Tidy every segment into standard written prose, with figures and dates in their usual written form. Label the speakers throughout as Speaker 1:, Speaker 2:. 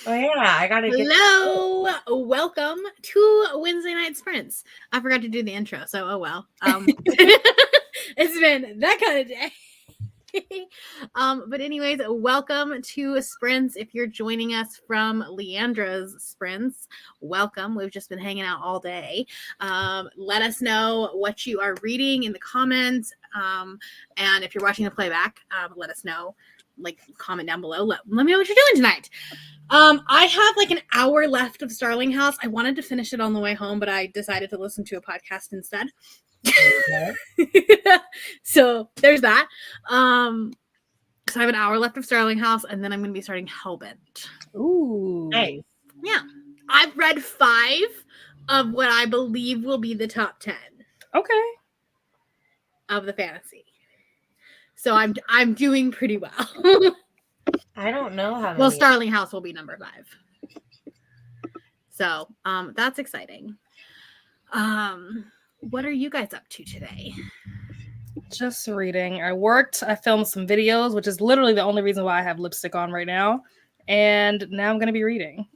Speaker 1: Oh yeah, I gotta get.
Speaker 2: Hello, welcome to Wednesday Night Sprints. I forgot to do the intro, so oh well. It's been that kind of day. But anyways, welcome to Sprints. If you're joining us from Leandra's Sprints, welcome. We've just been hanging out all day. Let us know what you are reading in the comments. And if you're watching the playback, let us know. Like, comment down below. Let me know what you're doing tonight. I have like an hour left of Starling House. I wanted to finish it on the way home, but I decided to listen to a podcast instead. So there's that. So I have an hour left of Starling House, and then I'm going to be starting Hellbent.
Speaker 1: Ooh, nice.
Speaker 2: Yeah, I've read 5 of what I believe will be the top 10.
Speaker 3: Okay.
Speaker 2: Of the fantasy. So I'm doing pretty well.
Speaker 1: I don't know how many.
Speaker 2: Well, Starling House will be number 5. So that's exciting. What are you guys up to today?
Speaker 3: Just reading. I filmed some videos, which is literally the only reason why I have lipstick on right now. And now I'm going to be reading.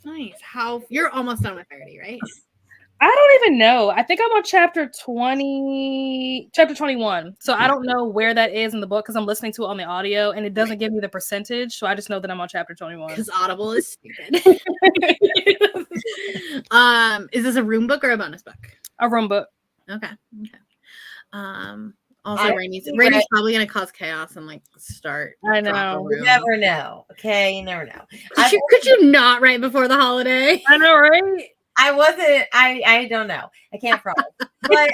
Speaker 2: Nice. How you're almost done with 30, right?
Speaker 3: I don't even know. I think I'm on chapter 21. So I don't know where that is in the book because I'm listening to it on the audio and it doesn't give me the percentage. So I just know that I'm on chapter 21.
Speaker 2: Because Audible is stupid. Is this a room book or a bonus book?
Speaker 3: A room book.
Speaker 2: Okay. Also, Rainey's probably going to cause chaos and like start.
Speaker 3: I know.
Speaker 1: You never know. Okay, you never know.
Speaker 2: Could you not write before the holiday?
Speaker 3: I know, right?
Speaker 1: I wasn't. I don't know. I can't promise. But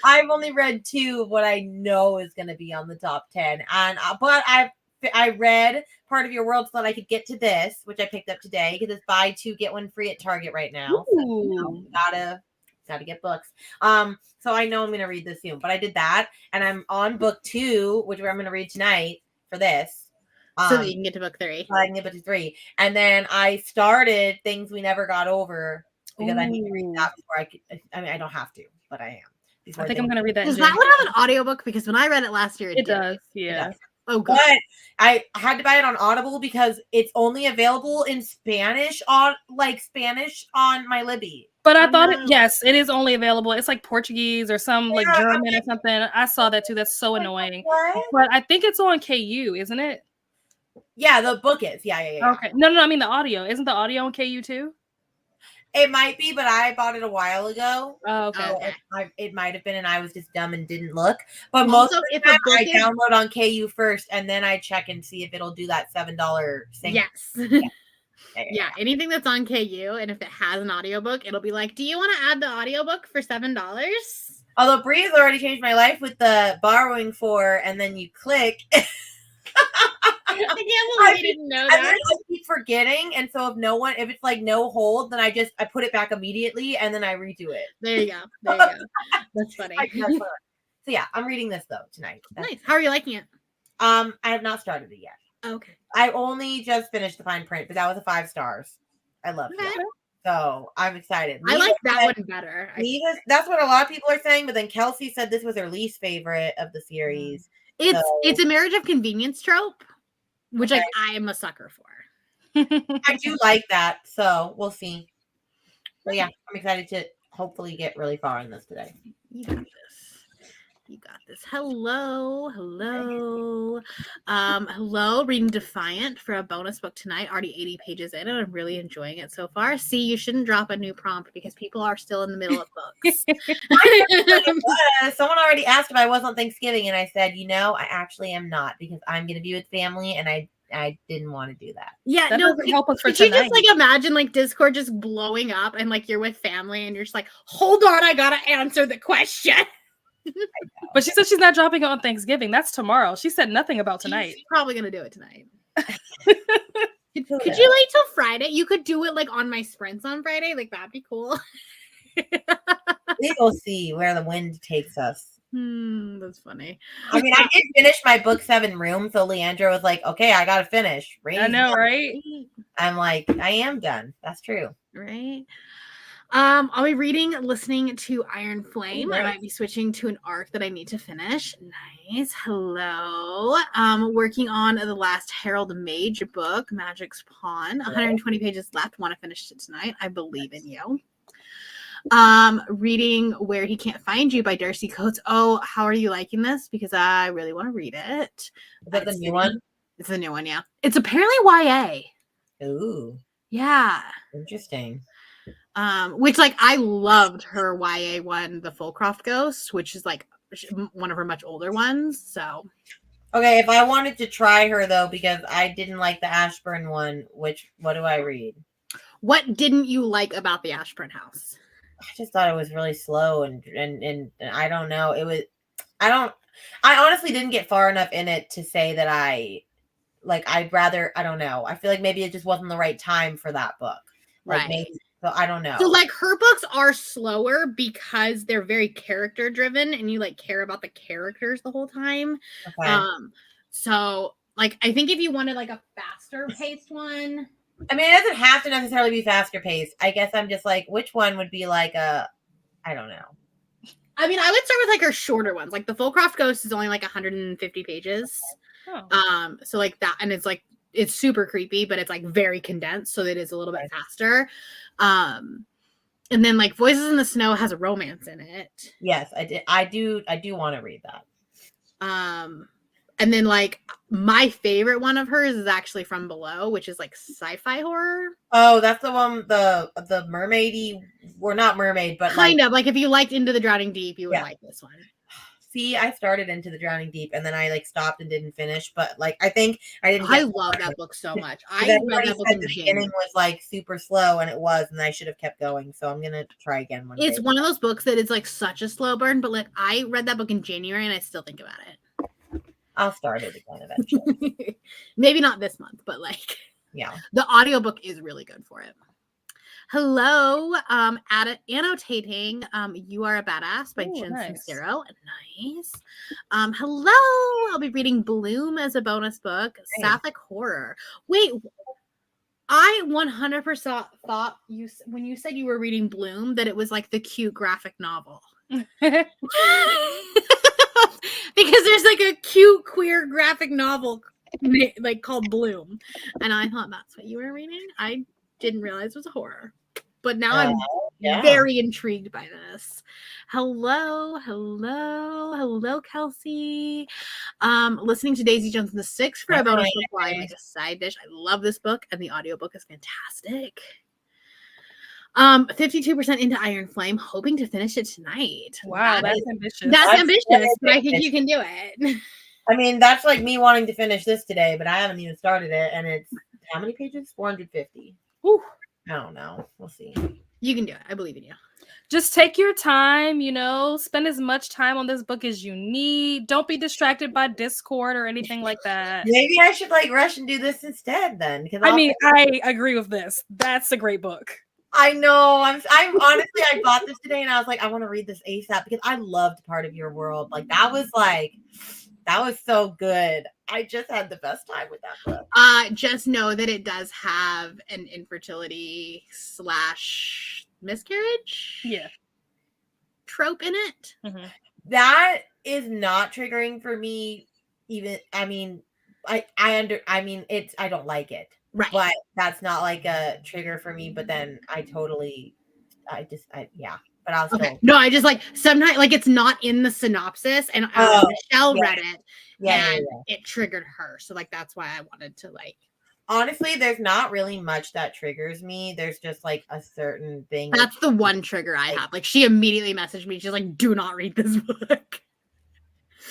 Speaker 1: I've only read 2 of what I know is going to be on the top 10, and but I read Part of Your World so that I could get to this, which I picked up today because it's buy 2 get 1 free at Target right now. So, gotta get books. So I know I'm going to read this soon, but I did that, and I'm on book 2, which I'm going to read tonight for this.
Speaker 2: So that you can get to book 3.
Speaker 1: So I can get to 3. And then I started Things We Never Got Over because I need to read that before I could. I mean, I don't have to, but I am.
Speaker 3: I think I'm going to read that.
Speaker 2: Does that one have an audiobook? Because when I read it last year,
Speaker 3: it does. Yeah.
Speaker 1: It does.
Speaker 2: Oh, good.
Speaker 1: But I had to buy it on Audible because it's only available in Spanish on my Libby.
Speaker 3: But I thought yes, it is only available. It's like Portuguese or some like German or something. I saw that too. That's so annoying.
Speaker 1: What?
Speaker 3: But I think it's on KU, isn't it?
Speaker 1: Yeah, the book is. Yeah.
Speaker 3: Okay. No. I mean the audio. Isn't the audio on KU too?
Speaker 1: It might be, but I bought it a while ago.
Speaker 3: Oh, okay.
Speaker 1: So it might have been, and I was just dumb and didn't look. But most of the time, I download on KU first, and then I check and see if it'll do that $7 thing.
Speaker 2: Yes. Yeah, anything that's on KU, and if it has an audiobook, it'll be like, do you want to add the audiobook for $7?
Speaker 1: Although Bree's already changed my life with the borrowing for, and then you click.
Speaker 2: I can't believe I didn't know that.
Speaker 1: I keep forgetting, and so if it's like no hold, then I put it back immediately, and then I redo it.
Speaker 2: There you go. That's funny.
Speaker 1: So yeah, I'm reading this though tonight.
Speaker 2: Nice. How are you liking it?
Speaker 1: I have not started it yet.
Speaker 2: Okay.
Speaker 1: I only just finished the fine print, but that was a 5 stars. I love that. So I'm excited.
Speaker 2: I like that one better.
Speaker 1: That's what a lot of people are saying, but then Kelsey said this was her least favorite of the series.
Speaker 2: It's a marriage of convenience trope, which I am a sucker for.
Speaker 1: I do like that, so we'll see. But yeah, I'm excited to hopefully get really far in this today.
Speaker 2: You got this. Hello. Reading Defiant for a bonus book tonight. Already 80 pages in, and I'm really enjoying it so far. See, you shouldn't drop a new prompt because people are still in the middle of books.
Speaker 1: Someone already asked if I was on Thanksgiving, and I said, I actually am not because I'm going to be with family, and I didn't want to do that.
Speaker 2: Yeah,
Speaker 3: that doesn't help us for
Speaker 2: tonight.
Speaker 3: You
Speaker 2: just like imagine like Discord just blowing up, and like you're with family, and you're just like, hold on, I gotta answer the question.
Speaker 3: But she said she's not dropping it on Thanksgiving. That's tomorrow. She said nothing about tonight.
Speaker 2: She's probably gonna do it tonight. Could you wait till Friday? You could do it like on my sprints on Friday. Like that'd be cool.
Speaker 1: We will see where the wind takes us.
Speaker 2: That's funny.
Speaker 1: I mean, I did finish my book 7 room, so Leandra was like, "Okay, I gotta finish."
Speaker 3: I know, right?
Speaker 1: I'm like, I am done. That's true,
Speaker 2: right? I'll be listening to Iron Flame.
Speaker 1: Nice.
Speaker 2: I might be switching to an arc that I need to finish. Nice. Hello. Working on the last Harold Mage book, Magic's Pawn. 120 pages left. Want to finish it tonight. I believe in you. Reading Where He Can't Find You by Darcy Coates. Oh, how are you liking this? Because I really want to read it.
Speaker 1: Is that the new one?
Speaker 2: It's the new one, yeah. It's apparently YA.
Speaker 1: Ooh.
Speaker 2: Yeah.
Speaker 1: Interesting.
Speaker 2: Which like I loved her YA one, The Fullcroft Ghost, which is like one of her much older ones. So
Speaker 1: okay, if I wanted to try her though, because I didn't like the Ashburn one, what do I read?
Speaker 2: What didn't you like about the Ashburn House?
Speaker 1: I just thought it was really slow and I don't know. I honestly didn't get far enough in it to say that I'd rather, I don't know. I feel like maybe it just wasn't the right time for that book. Like
Speaker 2: right.
Speaker 1: Maybe, so I don't know.
Speaker 2: So like her books are slower because they're very character driven and you like care about the characters the whole time.
Speaker 1: Okay.
Speaker 2: So like I think if you wanted like a faster paced one.
Speaker 1: I mean, it doesn't have to necessarily be faster paced. I guess I'm just like, which one would be like I don't know.
Speaker 2: I mean, I would start with like her shorter ones. Like the Fullcroft Ghost is only like 150 pages. Oh. So like that, and it's like it's super creepy, but it's like very condensed, so it is a little bit faster. And then like Voices in the Snow has a romance in it.
Speaker 1: Yes, I do want to read that.
Speaker 2: And then like my favorite one of hers is actually From Below, which is like sci-fi horror.
Speaker 1: Oh, that's the one, the mermaidy, or not mermaid, but
Speaker 2: kind of like if you liked Into the Drowning Deep, you would like this one.
Speaker 1: See, I started Into the Drowning Deep and then I like stopped and didn't finish, but like I think I didn't.
Speaker 2: I love that book so much. I read that book in
Speaker 1: the beginning was like super slow, and it was, and I should have kept going. So I'm gonna try again one day.
Speaker 2: It's one of those books that is like such a slow burn, but like I read that book in January and I still think about it.
Speaker 1: I'll start it again eventually.
Speaker 2: Maybe not this month, but like
Speaker 1: yeah,
Speaker 2: the audiobook is really good for it. Hello, annotating You Are a Badass by Jen Sincero. Nice. Hello, I'll be reading Bloom as a bonus book. Nice. Sapphic horror. Wait, I 100% thought when you said you were reading Bloom that it was like the cute graphic novel. Because there's like a cute queer graphic novel like called Bloom, and I thought that's what you were reading. I didn't realize it was a horror, but now I'm very intrigued by this. Hello, Kelsey. Listening to Daisy Jones and the Six for a bonus book while I make a side dish. I love this book, and the audiobook is fantastic. 52% into Iron Flame, hoping to finish it tonight.
Speaker 3: Wow, that's ambitious.
Speaker 2: That's ambitious, but I think you can do it.
Speaker 1: I mean, that's like me wanting to finish this today, but I haven't even started it, and it's how many pages? 450.
Speaker 2: Whew.
Speaker 1: I don't know. We'll see.
Speaker 2: You can do it. I believe in you.
Speaker 3: Just take your time, spend as much time on this book as you need. Don't be distracted by Discord or anything like that.
Speaker 1: Maybe I should like rush and do this instead then. Because
Speaker 3: I agree with this. That's a great book.
Speaker 1: I know. I'm honestly, I bought this today and I was like, I want to read this ASAP because I loved Part of Your World. That was so good. I just had the best time with that book.
Speaker 2: Just know that it does have an infertility / miscarriage trope in it.
Speaker 3: Mm-hmm.
Speaker 1: That is not triggering for me. Even, I mean, I don't like it.
Speaker 2: Right.
Speaker 1: But that's not like a trigger for me. But then but I'll still.
Speaker 2: Okay. No, I just like sometimes like it's not in the synopsis, and Michelle read it, and it triggered her. So like that's why I wanted to like.
Speaker 1: Honestly, there's not really much that triggers me. There's just like a certain thing.
Speaker 2: That's the one trigger I have. Like she immediately messaged me. She's like, "Do not read this book."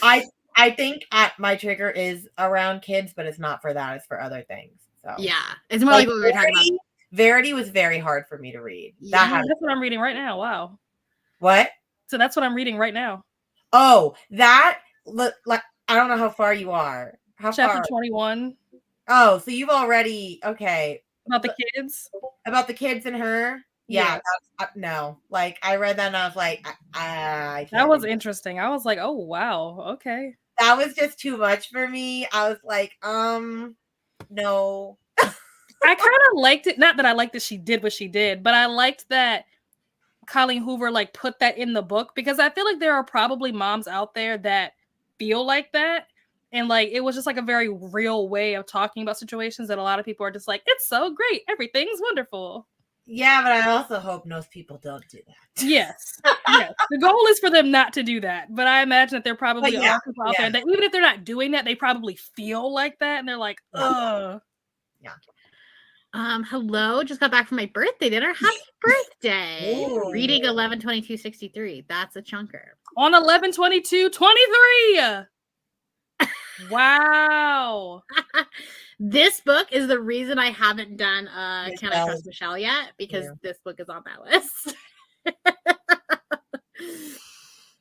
Speaker 1: I think my trigger is around kids, but it's not for that. It's for other things. So
Speaker 2: yeah, it's more like what we were talking about.
Speaker 1: Verity was very hard for me to read.
Speaker 3: That's what I'm reading right now. Wow.
Speaker 1: What?
Speaker 3: So that's what I'm reading right now.
Speaker 1: Oh, that look like I don't know how far you are. How
Speaker 3: Chapter
Speaker 1: far?
Speaker 3: 21.
Speaker 1: Oh, so you've already
Speaker 3: about the kids?
Speaker 1: About the kids and her? Yeah. No. Like I read that and I was like,
Speaker 3: that was interesting. I was like, oh wow, okay.
Speaker 1: That was just too much for me. I was like, no.
Speaker 3: I kind of liked it. Not that I liked that she did what she did, but I liked that Colleen Hoover like put that in the book, because I feel like there are probably moms out there that feel like that. And like it was just like a very real way of talking about situations that a lot of people are just like, it's so great, everything's wonderful.
Speaker 1: Yeah, but I also hope most people don't do that.
Speaker 3: Yes. Yes. The goal is for them not to do that. But I imagine that there probably
Speaker 1: yeah,
Speaker 3: are people out there that even if they're not doing that, they probably feel like that. And they're like, ugh.
Speaker 1: Yeah.
Speaker 2: Hello, just got back from my birthday dinner. Happy birthday.
Speaker 1: Ooh.
Speaker 2: Reading 11/22/63. That's a chunker.
Speaker 3: On 11/22/23. Wow.
Speaker 2: This book is the reason I haven't done Can I Trust Michelle yet, because this book is on that list.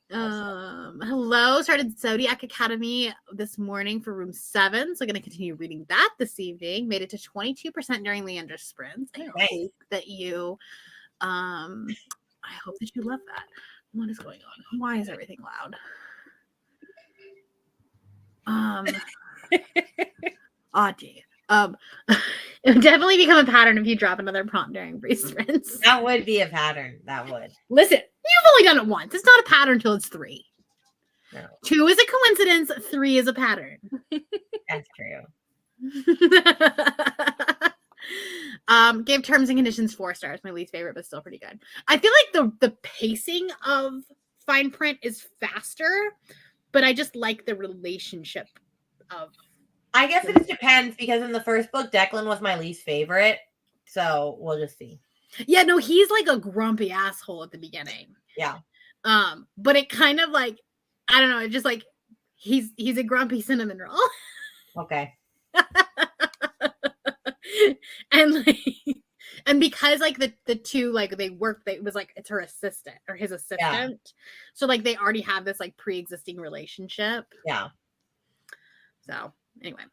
Speaker 2: Hello, started Zodiac Academy this morning for room 7, so I'm going to continue reading that this evening. Made it to 22% during Leander's sprints. I hope that you love that. What is going on? Why is everything loud? Gee. It would definitely become a pattern if you drop another prompt during brief sprints.
Speaker 1: That would be a pattern. That would.
Speaker 2: Listen, you've only done it once. It's not a pattern until it's 3.
Speaker 1: No.
Speaker 2: 2 is a coincidence. 3 is a pattern.
Speaker 1: That's true.
Speaker 2: Gave terms and conditions 4 stars. My least favorite, but still pretty good. I feel like the pacing of fine print is faster, but I just like the relationship of.
Speaker 1: I guess it just depends, because in the first book, Declan was my least favorite. So we'll just see.
Speaker 2: Yeah, no, he's like a grumpy asshole at the beginning.
Speaker 1: Yeah.
Speaker 2: But it kind of like, I don't know, it just like he's a grumpy cinnamon roll.
Speaker 1: Okay.
Speaker 2: and because like the two, like they worked, it was like it's her assistant or his assistant. Yeah. So like they already have this like pre-existing relationship.
Speaker 1: Yeah.
Speaker 2: So anyway,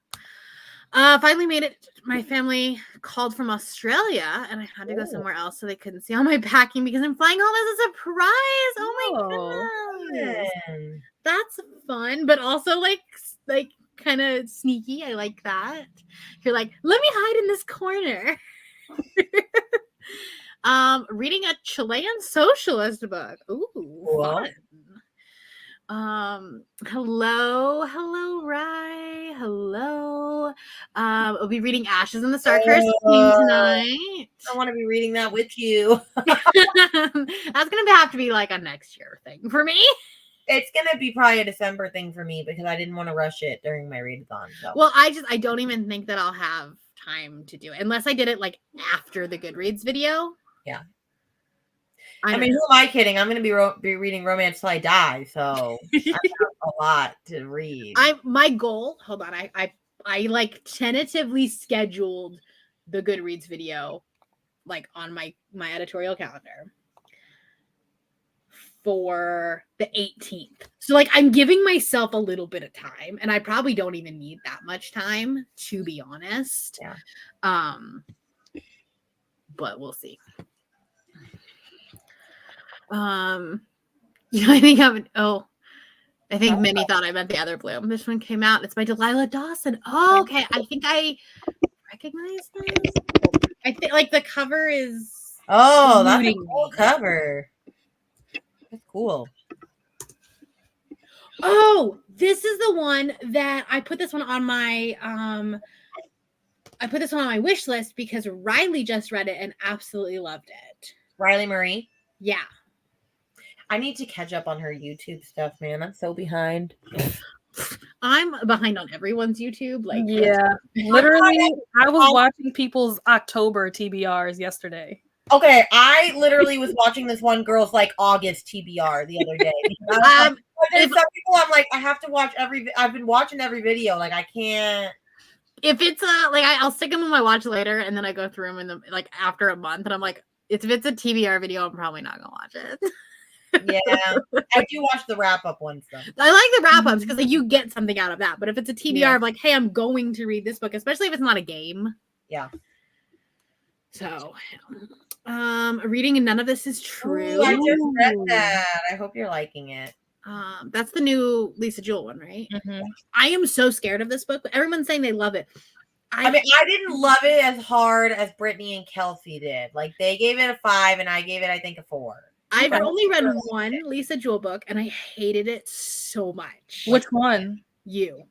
Speaker 2: finally made it. My family called from Australia, and I had to go somewhere else so they couldn't see all my packing because I'm flying home as a surprise. Oh my goodness, that's fun, but also like kind of sneaky. I like that. You're like, let me hide in this corner. Reading a Chilean socialist book. Ooh, fun. Hello, Rye. Hello. We'll be reading Ashes in the Starcurse tonight.
Speaker 1: I want to be reading that with you.
Speaker 2: That's gonna have to be like a next year thing for me.
Speaker 1: It's gonna be probably a December thing for me because I didn't want to rush it during my readathon. So.
Speaker 2: Well, I don't even think that I'll have time to do it unless I did it like after the Goodreads video.
Speaker 1: Yeah. I mean, who am I kidding? I'm going to be reading Romance Till I Die, so I have a lot to read.
Speaker 2: My goal. Hold on, I like tentatively scheduled the Goodreads video, like on my editorial calendar for the 18th. So like I'm giving myself a little bit of time, and I probably don't even need that much time, to be honest.
Speaker 1: Yeah.
Speaker 2: But we'll see. I think Minnie thought I meant the other bloom. This one came out. It's by Delilah Dawson. Oh, okay. I think I recognize this. I think like the cover is.
Speaker 1: Oh, that's a cool cover. That's cool.
Speaker 2: Oh, this is the one that I put this one on my wish list because Riley just read it and absolutely loved it.
Speaker 1: Riley Marie?
Speaker 2: Yeah.
Speaker 1: I need to catch up on her YouTube stuff, man. I'm so behind.
Speaker 2: I'm behind on everyone's YouTube. Like,
Speaker 3: yeah, literally, I was watching people's October TBRs yesterday.
Speaker 1: Okay, I literally was watching this one girl's like August TBR the other day. Some people, I'm like, I have to watch I've been watching every video. Like, I can't.
Speaker 2: If it's I'll stick them in my watch later, and then I go through them in the like after a month, and I'm like, if it's a TBR video, I'm probably not gonna watch it.
Speaker 1: Yeah, I do watch the wrap-up ones though.
Speaker 2: I like the wrap-ups because like you get something out of that. But if it's a TBR of like, hey, I'm going to read this book, especially if it's not a game.
Speaker 1: Yeah.
Speaker 2: So, reading None of This Is True.
Speaker 1: Ooh, I just read that. I hope you're liking it.
Speaker 2: That's the new Lisa Jewell one, right?
Speaker 3: Mm-hmm.
Speaker 2: I am so scared of this book, but everyone's saying they love it.
Speaker 1: I mean, I didn't love it as hard as Brittany and Kelsey did. Like, they gave it a 5, and I gave it, I think, a 4.
Speaker 2: I've
Speaker 1: Okay.
Speaker 2: only read one Lisa Jewell book, and I hated it so much.
Speaker 3: Which one?
Speaker 2: You.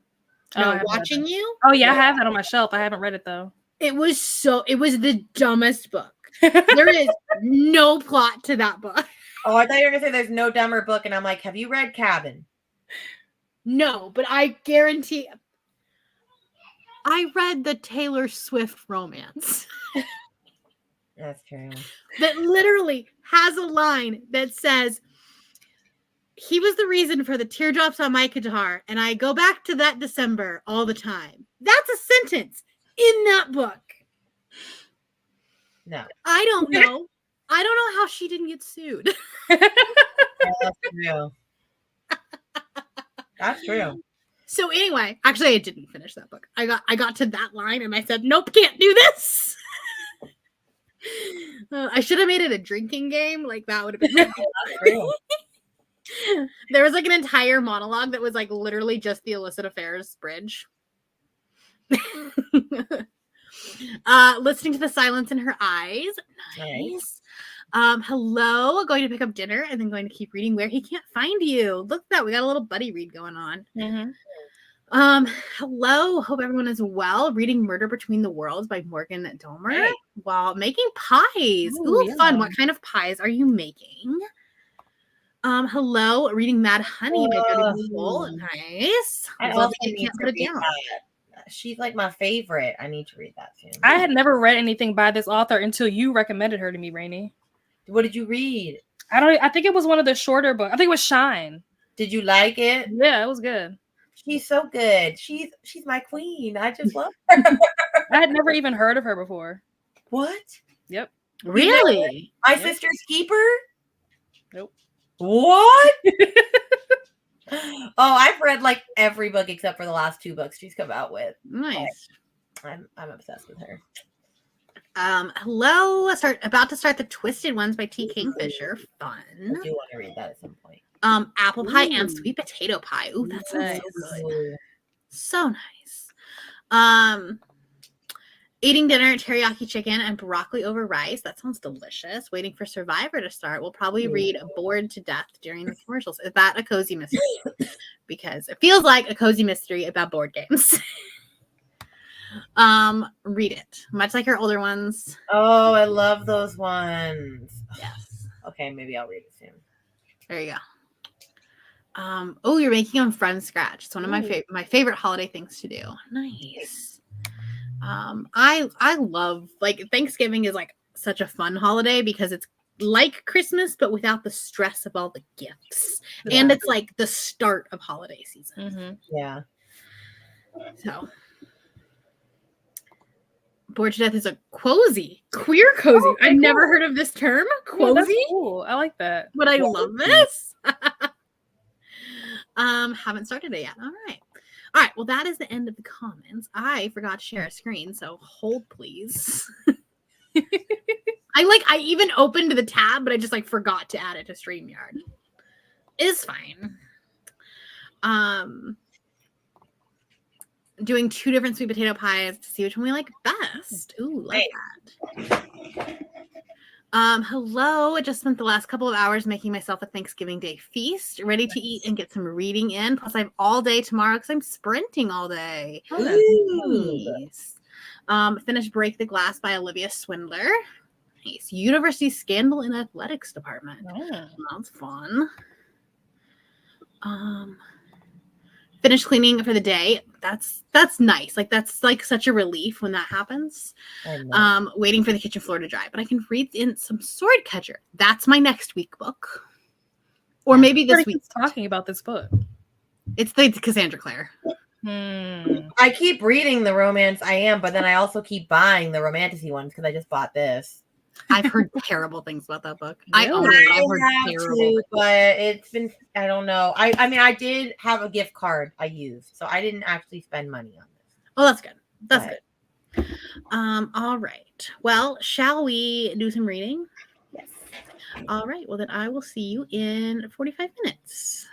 Speaker 3: Oh, I
Speaker 2: No,
Speaker 3: haven't read
Speaker 2: Watching
Speaker 3: that.
Speaker 2: You.
Speaker 3: Oh yeah, I have that on my shelf. I haven't read it though.
Speaker 2: It was the dumbest book. There is no plot to that book.
Speaker 1: Oh, I thought you were gonna say there's no dumber book, and I'm like, have you read Cabin?
Speaker 2: No, but I guarantee I read the Taylor Swift romance
Speaker 1: That's true.
Speaker 2: that literally has a line that says, he was the reason for the teardrops on my guitar, and I go back to that December all the time. That's a sentence in that book.
Speaker 1: No.
Speaker 2: I don't know. I don't know how she didn't get sued.
Speaker 1: Yeah, that's true. That's true.
Speaker 2: So anyway, actually I didn't finish that book. I got to that line and I said, nope, can't do this. I should have made it a drinking game. Like that would have been
Speaker 1: That's true.
Speaker 2: There was like an entire monologue that was like literally just the illicit affairs bridge. Listening to the silence in her eyes. Nice. Hello, going to pick up dinner and then going to keep reading Where He Can't Find You. Look at that. We got a little buddy read going on.
Speaker 3: Mm-hmm.
Speaker 2: Hello, hope everyone is well. Reading Murder Between the Worlds by Morgan Domer
Speaker 1: Hey.
Speaker 2: while making pies. Ooh,
Speaker 3: yeah.
Speaker 2: fun. What kind of pies are you making? Hello, reading Mad Honey by Jody Cole. Nice.
Speaker 1: I
Speaker 2: Love
Speaker 1: also
Speaker 2: it.
Speaker 1: need
Speaker 2: Can't
Speaker 1: to
Speaker 2: put it
Speaker 1: read
Speaker 2: down.
Speaker 1: that. She's like my favorite. I need to read that soon.
Speaker 3: I had never read anything by this author until you recommended her to me, Rainey.
Speaker 1: What did you read?
Speaker 3: I think it was one of the shorter books. I think it was Shine.
Speaker 1: Did you like it?
Speaker 3: Yeah, it was good.
Speaker 1: She's so good. She's my queen. I just love her.
Speaker 3: I had never even heard of her before.
Speaker 1: What?
Speaker 3: Yep.
Speaker 2: Really?
Speaker 1: My
Speaker 3: Yep.
Speaker 1: Sister's Keeper?
Speaker 3: Nope.
Speaker 1: What? Oh, I've read like every book except for the last 2 books she's come out with.
Speaker 2: Nice.
Speaker 1: I'm obsessed with her.
Speaker 2: Hello. About to start the Twisted Ones by T. Kingfisher. Fun.
Speaker 1: I do want to read that at some point.
Speaker 2: Apple pie and
Speaker 3: Ooh.
Speaker 2: sweet potato pie. Ooh, that sounds
Speaker 3: Nice.
Speaker 2: so good. So nice. Eating dinner, teriyaki chicken, and broccoli over rice. That sounds delicious. Waiting for Survivor to start. We'll probably read Bored to Death during the commercials. Is that a cozy mystery? Because it feels like a cozy mystery about board games. Read it. Much like her older ones.
Speaker 1: Oh, I love those ones.
Speaker 2: Yes.
Speaker 1: Okay, maybe I'll read it soon.
Speaker 2: There you go. Oh, you're making them from scratch. It's one of my favorite holiday things to do. Nice. I love, like, Thanksgiving is like such a fun holiday because it's like Christmas but without the stress of all the gifts.
Speaker 1: Yeah.
Speaker 2: And it's like the start of holiday season.
Speaker 3: Mm-hmm.
Speaker 1: Yeah.
Speaker 2: So Bored to Death is a queer cozy.
Speaker 3: Oh,
Speaker 2: I've never heard of this term,
Speaker 3: Oh, that's
Speaker 2: cozy,
Speaker 3: cool. I like that.
Speaker 2: but I love this. Haven't started it yet. All right. Well, that is the end of the comments. I forgot to share a screen, so hold please. I even opened the tab, but I just forgot to add it to StreamYard. It's fine. Doing 2 different sweet potato pies to see which one we like best. Ooh, like that. Hello. I just spent the last couple of hours making myself a Thanksgiving Day feast, ready to eat and get some reading in. Plus, I have all day tomorrow because I'm sprinting all day. Nice. Finished Break the Glass by Olivia Swindler. Nice. University Scandal in Athletics Department.
Speaker 3: Oh.
Speaker 2: That's fun. Finished cleaning for the day. That's nice. That's like such a relief when that happens. Waiting for the kitchen floor to dry, but I can read in some Sword Catcher. That's my next week book, or maybe this week.
Speaker 3: Talking about this book.
Speaker 2: It's the Cassandra Clare.
Speaker 1: I keep reading the romance I am, but then I also keep buying the romantic ones because I just bought this.
Speaker 2: I've heard terrible things about that book.
Speaker 3: Really?
Speaker 2: I've heard terrible.
Speaker 1: But it's been, I don't know. I mean, I did have a gift card I used, so I didn't actually spend money on this.
Speaker 2: Oh, that's good. That's good. All right. Well, shall we do some reading?
Speaker 1: Yes.
Speaker 2: All right. Well, then I will see you in 45 minutes.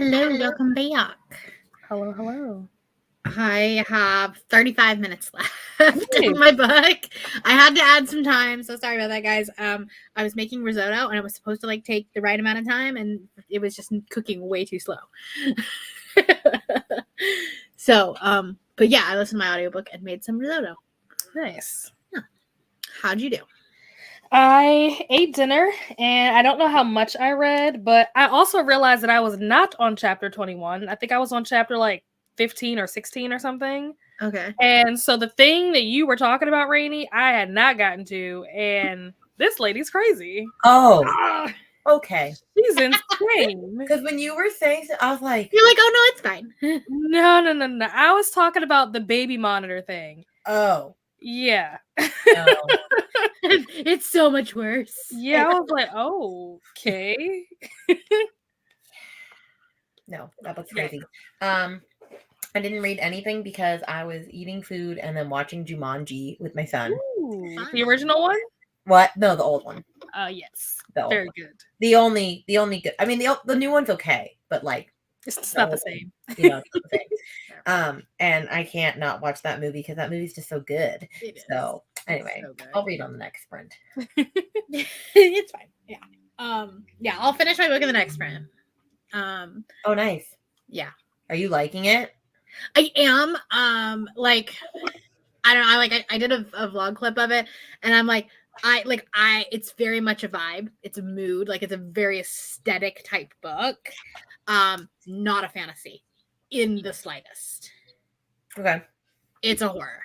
Speaker 2: Hello, welcome back.
Speaker 3: Hello, hello.
Speaker 2: I have 35 minutes left
Speaker 3: Nice.
Speaker 2: in my book. I had to add some time, so sorry about that, guys. I was making risotto, and it was supposed to like take the right amount of time, and it was just cooking way too slow. So, but yeah, I listened to my audiobook and made some risotto.
Speaker 3: Nice.
Speaker 2: How'd you do?
Speaker 3: I ate dinner, and I don't know how much I read, but I also realized that I was not on chapter 21. I think I was on chapter like 15 or 16 or something.
Speaker 2: Okay.
Speaker 3: And so the thing that you were talking about, Rainey, I had not gotten to, and this lady's crazy.
Speaker 1: Oh,
Speaker 3: Ah,
Speaker 1: okay.
Speaker 3: she's insane.
Speaker 1: Because when you were saying, I was like,
Speaker 2: You're like, oh no, it's fine.
Speaker 3: No. I was talking about the baby monitor thing.
Speaker 1: oh,
Speaker 3: Yeah.
Speaker 1: no.
Speaker 2: It's so much worse.
Speaker 3: Yeah, I was like, oh, okay.
Speaker 1: No, that was crazy. I didn't read anything because I was eating food and then watching Jumanji with my son.
Speaker 3: Ooh, the original one?
Speaker 1: What? No, the old one.
Speaker 3: Yes.
Speaker 1: The old
Speaker 3: Very
Speaker 1: one.
Speaker 3: good.
Speaker 1: The only good. I mean, the new one's okay, but like,
Speaker 3: It's not the same.
Speaker 1: you know, it's not the same. And I can't not watch that movie because that movie's just so good.
Speaker 2: It is.
Speaker 1: So anyway,
Speaker 2: so good.
Speaker 1: I'll read on the next sprint.
Speaker 2: It's fine. Yeah. Yeah, I'll finish my book in the next sprint.
Speaker 1: Oh, nice.
Speaker 2: Yeah.
Speaker 1: Are you liking it?
Speaker 2: I am. Like, I don't know. I did a vlog clip of it, and I'm like, it's very much a vibe. It's a mood. Like, it's a very aesthetic type book. Not a fantasy in the slightest.
Speaker 1: Okay.
Speaker 2: It's a horror.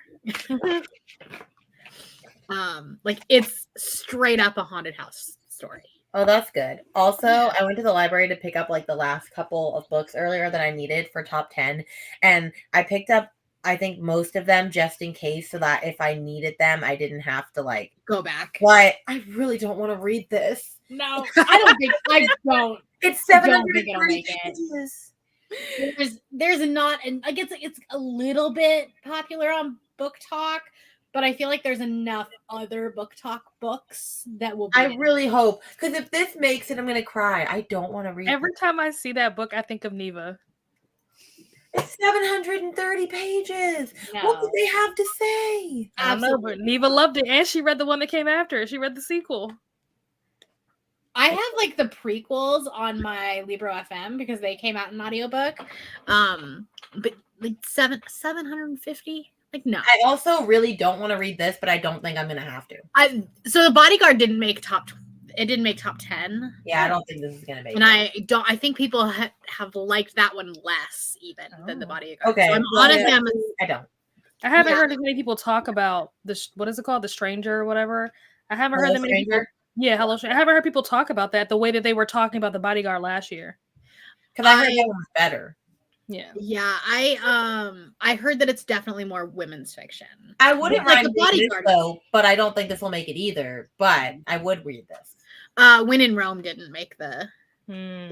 Speaker 2: Like, it's straight up a haunted house story.
Speaker 1: Oh, that's good. Also, I went to the library to pick up like the last couple of books earlier that I needed for top 10. And I picked up, I think, most of them just in case so that if I needed them, I didn't have to like
Speaker 2: go back.
Speaker 1: But I really don't want to read this.
Speaker 2: No, I don't think I don't.
Speaker 1: It's
Speaker 2: I don't think it'll
Speaker 1: 730
Speaker 2: make it.
Speaker 1: pages.
Speaker 2: There's not, and I guess it's a little bit popular on Book Talk, but I feel like there's enough other Book Talk books that will be.
Speaker 1: I really hope, because if this makes it, I'm gonna cry. I don't want to read.
Speaker 3: Every time I see that book, I think of Neva.
Speaker 1: It's 730 pages.
Speaker 2: No.
Speaker 1: What did they have to say?
Speaker 3: I don't know, but Neva loved it, and she read the one that came after it. She read the sequel.
Speaker 2: I have like the prequels on my Libro FM because they came out in audiobook. But like 750. Like, no.
Speaker 1: I also really don't want to read this, but I don't think I'm gonna have to.
Speaker 2: So The Bodyguard didn't make top 10.
Speaker 1: Yeah, I don't think this is gonna make
Speaker 2: and
Speaker 1: it.
Speaker 2: I think people have liked that one less even than The Bodyguard.
Speaker 1: Okay.
Speaker 2: So I'm honest.
Speaker 1: I don't.
Speaker 3: I haven't heard as many people talk about this. What is it called? The Stranger or whatever. I haven't heard that many people. Yeah, Hello Stranger. I haven't heard people talk about that the way that they were talking about The Bodyguard last year.
Speaker 1: Because I heard that one was better.
Speaker 2: Yeah. I heard that it's definitely more women's fiction.
Speaker 1: I wouldn't
Speaker 2: like
Speaker 1: mind
Speaker 2: The Bodyguard,
Speaker 1: though, but I don't think this will make it either. But I would read this.
Speaker 2: When in Rome didn't make the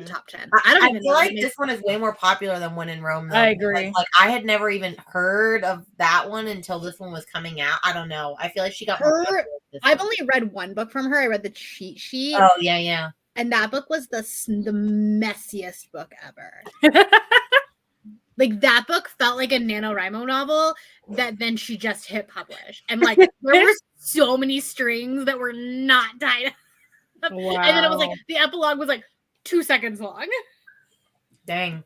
Speaker 2: top 10.
Speaker 1: I feel like this one is way more popular than When in Rome, though.
Speaker 3: I agree.
Speaker 1: Like I had never even heard of that one until this one was coming out. I don't know. I feel like she got more popular with this
Speaker 2: I've
Speaker 1: one.
Speaker 2: only read one book from her. I read the cheat sheet.
Speaker 1: Oh, yeah.
Speaker 2: And that book was the messiest book ever. Like, that book felt like a NaNoWriMo novel that then she just hit publish. And like, there were so many strings that were not tied up. Wow. And then it was like, the epilogue was like 2 seconds long.
Speaker 1: Dang.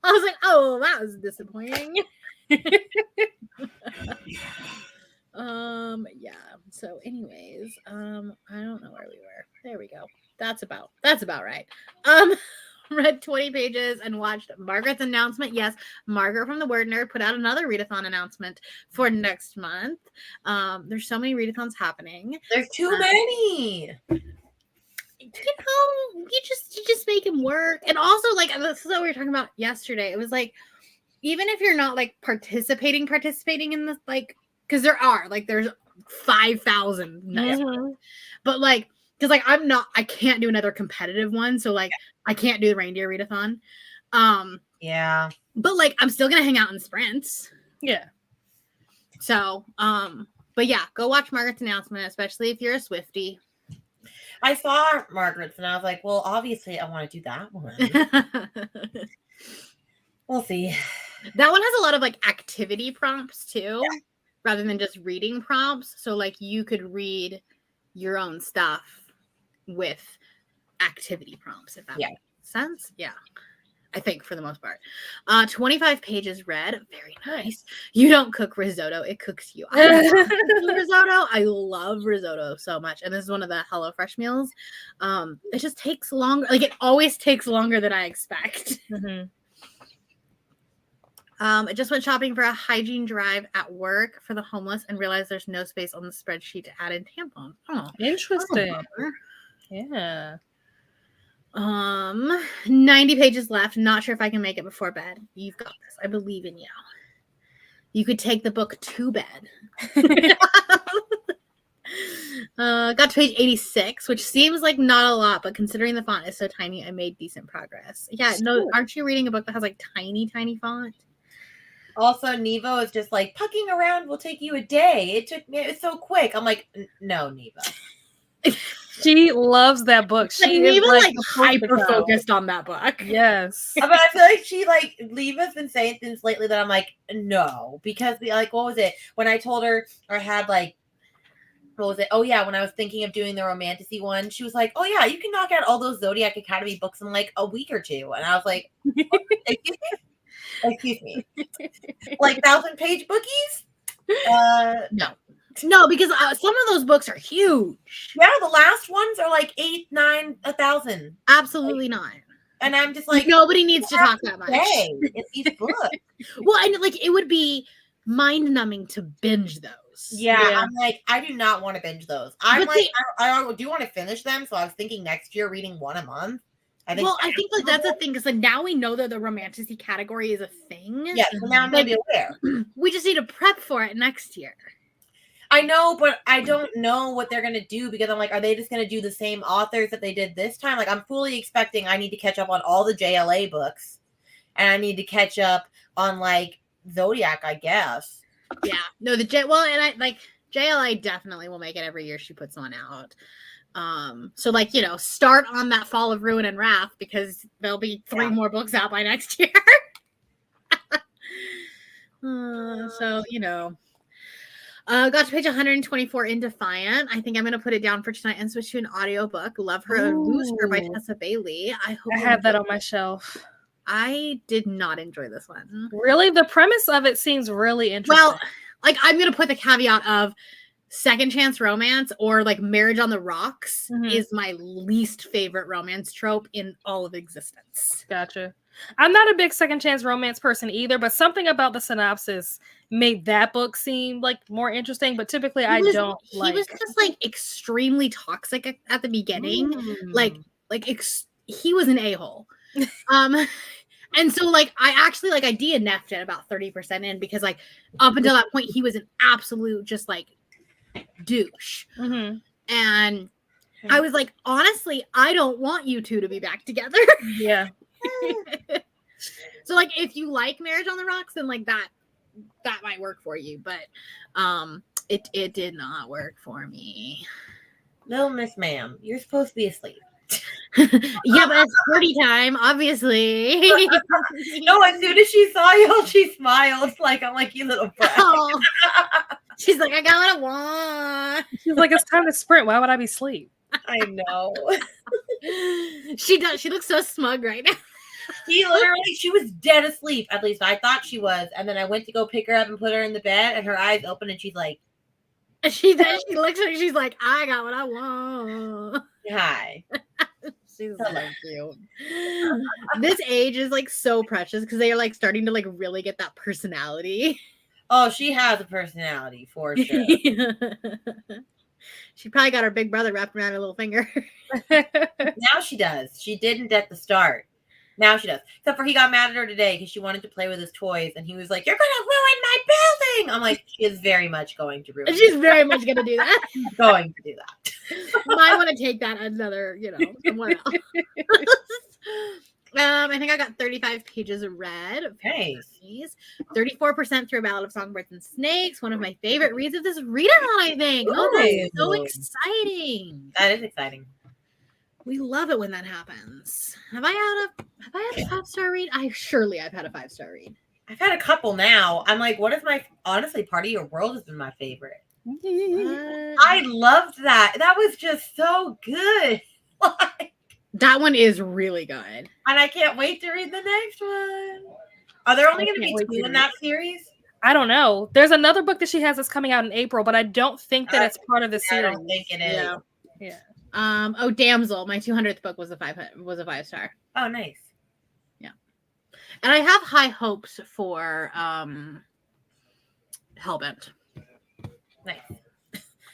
Speaker 2: I was like, oh, that was disappointing. Yeah. So anyways, I don't know where we were. There we go. That's about right. Read 20 pages and watched Margaret's announcement. Yes, Margaret from the Word Nerd put out another readathon announcement for next month. There's so many readathons happening.
Speaker 1: There's too many.
Speaker 2: You just make them work. And also, like, this is what we were talking about yesterday. It was like, even if you're not like participating in this, like, because there's 5,000 but like, because like I can't do another competitive one, so like I can't do the reindeer readathon.
Speaker 1: Yeah,
Speaker 2: but like I'm still gonna hang out in sprints.
Speaker 3: Yeah.
Speaker 2: So but yeah, go watch Margaret's announcement, especially if you're a Swiftie.
Speaker 1: I saw Margaret's and I was like, well, obviously I want to do that one. We'll see.
Speaker 2: That one has a lot of like activity prompts too, rather than just reading prompts. So like you could read your own stuff with activity prompts, if that makes sense. Yeah. I think for the most part. 25 pages read. Very nice. You don't cook risotto, it cooks you. I love cooking risotto. I love risotto so much. And this is one of the HelloFresh meals. It just takes longer. Like it always takes longer than I expect. I just went shopping for a hygiene drive at work for the homeless and realized there's no space on the spreadsheet to add in tampons. Oh,
Speaker 3: interesting. Yeah.
Speaker 2: 90 pages left. Not sure if I can make it before bed. You've got this. I believe in you. You could take the book to bed. Got to page 86, which seems like not a lot, but considering the font is so tiny, I made decent progress. Yeah, no, aren't you reading a book that has like tiny font?
Speaker 1: Also, Nevo is just like, pucking around will take you a day. It was so quick. I'm like, no, Nevo.
Speaker 3: She loves that book. She is
Speaker 2: like hyper focused on that book.
Speaker 3: Yes.
Speaker 1: But I feel like she like Leva's been saying things lately that I'm like, no, because like what was it when I told her or I had like what was it? Oh yeah, when I was thinking of doing the romantasy one, she was like, oh yeah, you can knock out all those Zodiac Academy books in like a week or two, and I was like, excuse me, like 1,000-page bookies?
Speaker 2: No, because some of those books are huge.
Speaker 1: Yeah, the last ones are like 8, 9, 1,000.
Speaker 2: Absolutely not.
Speaker 1: And I'm just like,
Speaker 2: nobody needs to talk that much.
Speaker 1: It's these books.
Speaker 2: Well, and like it would be mind numbing to binge those.
Speaker 1: Yeah, I'm like, I do not want to binge those. I'm but like, I do want to finish them. So I was thinking next year reading one a month.
Speaker 2: I think like that's a thing because like now we know that the romantasy category is a thing.
Speaker 1: Yeah, so now I'm gonna be aware.
Speaker 2: We just need to prep for it next year.
Speaker 1: I know, but I don't know what they're gonna do because I'm like, are they just gonna do the same authors that they did this time? Like, I'm fully expecting I need to catch up on all the JLA books, and I need to catch up on like Zodiac, I guess.
Speaker 2: Yeah, no, and I like JLA definitely will make it every year she puts one out. So like start on that Fall of Ruin and Wrath because there'll be 3 more books out by next year. So got to page 124 in Defiant. I think I'm gonna put it down for tonight and switch to an audiobook. Love Her or Lose Her by Tessa Bailey. I
Speaker 3: have that on my shelf.
Speaker 2: I did not enjoy this one.
Speaker 3: Really? The premise of it seems really interesting.
Speaker 2: Well, like I'm gonna put the caveat of Second Chance Romance or like Marriage on the Rocks is my least favorite romance trope in all of existence.
Speaker 3: Gotcha. I'm not a big Second Chance Romance person either, but something about the synopsis made that book seem like more interesting. But typically, he was
Speaker 2: just like extremely toxic at the beginning. He was an a-hole. And so like I actually like I DNF'd it about 30% in because like up until that point he was an absolute just like douche. And I was like, honestly, I don't want you two to be back together.
Speaker 3: Yeah.
Speaker 2: So like if you like Marriage on the Rocks, then like that might work for you, but it did not work for me.
Speaker 1: No, Miss Ma'am, you're supposed to be asleep.
Speaker 2: Yeah, but it's party time, obviously.
Speaker 1: No, as soon as she saw you, she smiled. Like I'm like, you little brat.
Speaker 2: Oh. She's like, I got what I want.
Speaker 3: She's like, it's time to sprint. Why would I be asleep?
Speaker 1: I know.
Speaker 2: She does. She looks so smug right now.
Speaker 1: She was dead asleep. At least I thought she was. And then I went to go pick her up and put her in the bed, and her eyes open, and she's like,
Speaker 2: she looks like she's like, I got what I want.
Speaker 1: Hi.
Speaker 2: She's so cute. This age is like so precious because they are like starting to like really get that personality.
Speaker 1: Oh, she has a personality for sure.
Speaker 2: She probably got her big brother wrapped around her little finger.
Speaker 1: Now she does. She didn't at the start. Now she does. Except for he got mad at her today because she wanted to play with his toys, and he was like, "You're gonna ruin my building." I'm like, she is very much going to ruin.
Speaker 2: She's very much gonna do that.
Speaker 1: She's going to do that.
Speaker 2: Might want to take that another, somewhere else. I think I got 35 pages read.
Speaker 1: Nice.
Speaker 2: 34% through Ballad of Songbirds and Snakes. One of my favorite reads of this readathon, I think. Oh, that's so
Speaker 1: Ooh.
Speaker 2: exciting.
Speaker 1: That is exciting.
Speaker 2: We love it when that happens. Have I had a 5-star read? I've had a 5-star read.
Speaker 1: I've had a couple now. I'm like, what is my honestly Part of Your World has been my favorite. I loved that. That was just so good.
Speaker 2: That one is really good.
Speaker 1: And I can't wait to read the next one. Are there only going to be 2 in that series?
Speaker 3: I don't know. There's another book that she has that's coming out in April, but I don't think that it's part of the series.
Speaker 1: I don't think it is.
Speaker 3: Yeah.
Speaker 2: Oh, Damsel, my 200th book was a 5-star.
Speaker 1: Oh, nice.
Speaker 2: Yeah. And I have high hopes for Hellbent.
Speaker 1: Nice.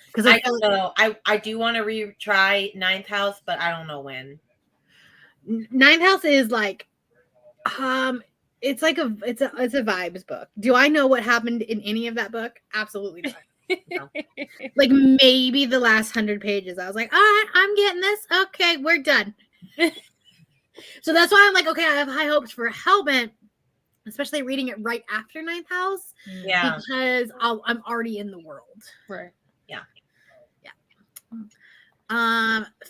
Speaker 2: Because
Speaker 1: I don't know. I do want to retry Ninth House, but I don't know when.
Speaker 2: Ninth House is like it's like it's a vibes book. Do I know what happened in any of that book? Absolutely not. No. Like maybe the last 100 pages. I was like, all right, I'm getting this. Okay, we're done. So that's why I'm like, okay, I have high hopes for Hellbent, especially reading it right after Ninth House.
Speaker 1: Yeah.
Speaker 2: Because I'm already in the world.
Speaker 3: Right.
Speaker 1: Yeah.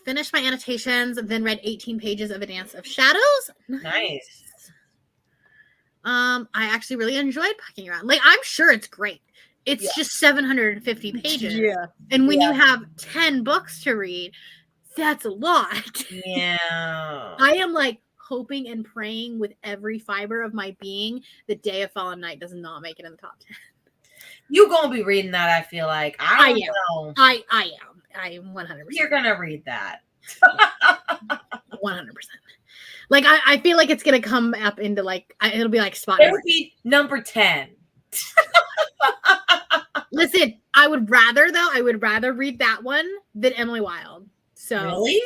Speaker 2: Finished my annotations, then read 18 pages of A Dance of Shadows.
Speaker 1: Nice.
Speaker 2: I actually really enjoyed Packing Around. Like, I'm sure it's great. It's just 750 pages.
Speaker 3: Yeah.
Speaker 2: And when you have 10 books to read, that's a lot.
Speaker 1: Yeah.
Speaker 2: I am like hoping and praying with every fiber of my being that Day of Fallen Night does not make it in the top 10.
Speaker 1: You gonna be reading that, I feel like. I don't know.
Speaker 2: I am. I am 100%.
Speaker 1: You're gonna read that.
Speaker 2: 100%. Like, I feel like it's gonna come up into like it'll be like spot.
Speaker 1: It would be number 10.
Speaker 2: Listen, I would rather read that one than Emily Wilde. So
Speaker 1: really?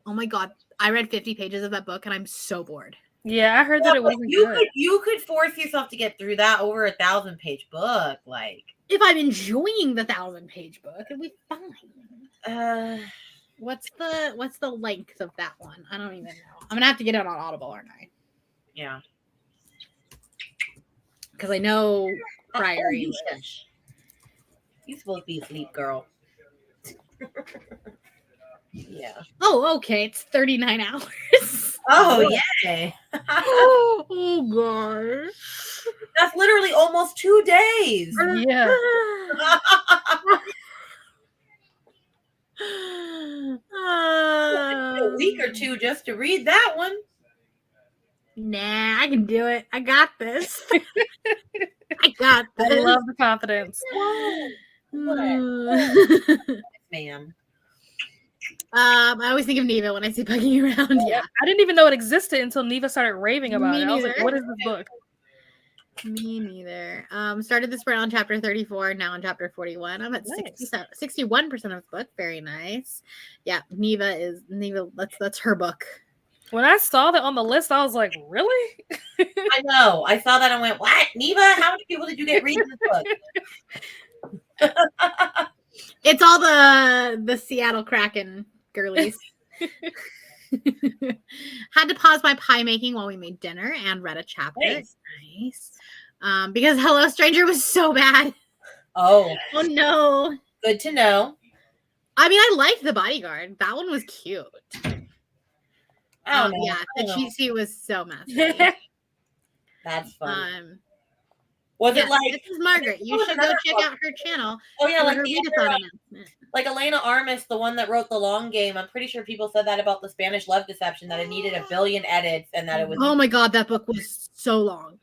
Speaker 2: Oh my god, I read 50 pages of that book and I'm so bored.
Speaker 3: Yeah, I heard that it wasn't good.
Speaker 1: You could force yourself to get through that over 1,000-page book. Like,
Speaker 2: if I'm enjoying the 1,000-page book, it'll be fine. What's the length of that one? I don't even know. I'm gonna have to get it on Audible, aren't I?
Speaker 1: Yeah.
Speaker 2: Because I know Priory.
Speaker 1: You're supposed to be asleep, girl. Yeah.
Speaker 2: Oh, okay. It's 39 hours.
Speaker 1: Oh, yay.
Speaker 2: Oh, gosh.
Speaker 1: That's literally almost 2 days.
Speaker 3: Yeah.
Speaker 1: A week or 2 just to read that one.
Speaker 2: Nah, I can do it. I got this. I got this.
Speaker 3: I love the confidence.
Speaker 1: Ma'am.
Speaker 2: I always think of Neva when I see Packing Around. Yeah.
Speaker 3: I didn't even know it existed until Neva started raving about it. I was like, what is this book?
Speaker 2: Me neither. Started this sprint on chapter 34, now on chapter 41. I'm at 61% of the book. Very nice. Yeah, Neva, that's her book.
Speaker 3: When I saw that on the list, I was like, really?
Speaker 1: I know. I saw that and went, what? Neva, how many people did you get reading this book?
Speaker 2: It's all the Seattle Kraken girlies. Had to pause my pie making while we made dinner and read a chapter. Nice. Because Hello Stranger was so bad.
Speaker 1: Oh
Speaker 2: no.
Speaker 1: Good to know.
Speaker 2: I mean, I liked The Bodyguard. That one was cute.
Speaker 1: I don't know.
Speaker 2: Yeah, the cheat sheet was so messy.
Speaker 1: That's fun. Was it like
Speaker 2: this is Margaret? You should go check out her channel.
Speaker 1: Oh yeah, like Elena Armas, the one that wrote The Long Game. I'm pretty sure people said that about the Spanish Love Deception, that it needed 1 billion edits and that it was.
Speaker 2: Oh my god, that book was so long.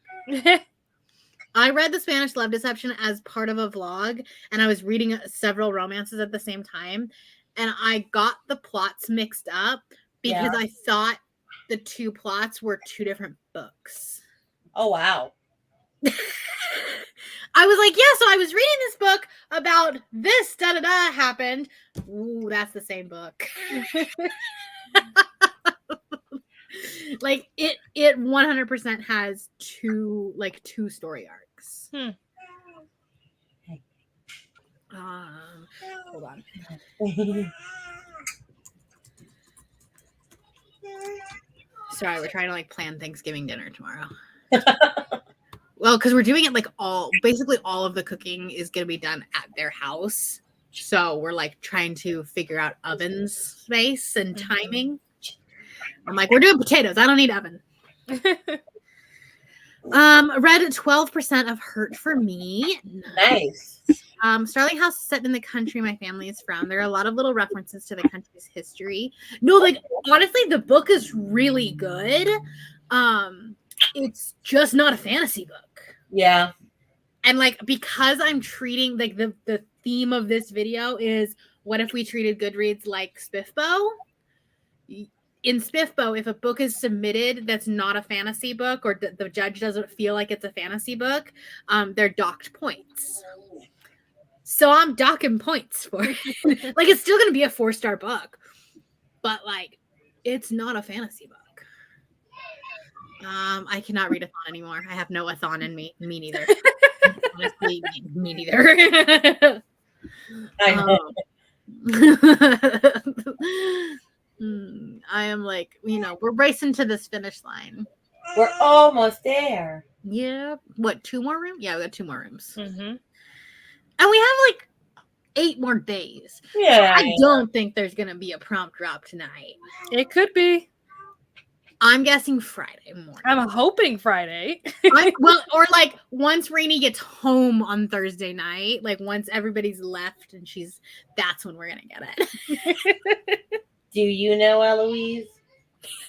Speaker 2: I read The Spanish Love Deception as part of a vlog, and I was reading several romances at the same time, and I got the plots mixed up because I thought the 2 plots were 2 different books.
Speaker 1: Oh wow.
Speaker 2: I was like, yeah, so I was reading this book about this da-da-da happened. Ooh, that's the same book. Like it 100% has 2 story arcs. Hold on. Sorry, we're trying to like plan Thanksgiving dinner tomorrow. Well, because we're doing it like basically all of the cooking is going to be done at their house. So we're like trying to figure out oven space and timing. I'm like, we're doing potatoes. I don't need oven. Read 12% of Hurt for Me.
Speaker 1: Nice.
Speaker 2: Starling House is set in the country my family is from. There are a lot of little references to the country's history. No, like honestly, the book is really good. It's just not a fantasy book.
Speaker 1: Yeah.
Speaker 2: And like because I'm treating like the theme of this video is what if we treated Goodreads like Spiffbo? In Spiffbo, if a book is submitted that's not a fantasy book or the judge doesn't feel like it's a fantasy book, they're docked points. So I'm docking points for it. Like it's still gonna be a 4-star book, but like it's not a fantasy book. I cannot read a thon anymore. I have no a-thon in me. Me neither. Honestly, me neither.
Speaker 1: I know.
Speaker 2: I am like, we're racing to this finish line.
Speaker 1: We're almost there.
Speaker 2: Yeah. What, 2 more rooms? Yeah, we got 2 more rooms.
Speaker 3: Mm-hmm.
Speaker 2: And we have like 8 more days.
Speaker 1: Yeah.
Speaker 2: So I don't think there's going to be a prompt drop tonight.
Speaker 3: It could be.
Speaker 2: I'm guessing Friday morning.
Speaker 3: I'm hoping Friday.
Speaker 2: Or like once Rainey gets home on Thursday night, like once everybody's left and that's when we're going to get it.
Speaker 1: Do you know Eloise?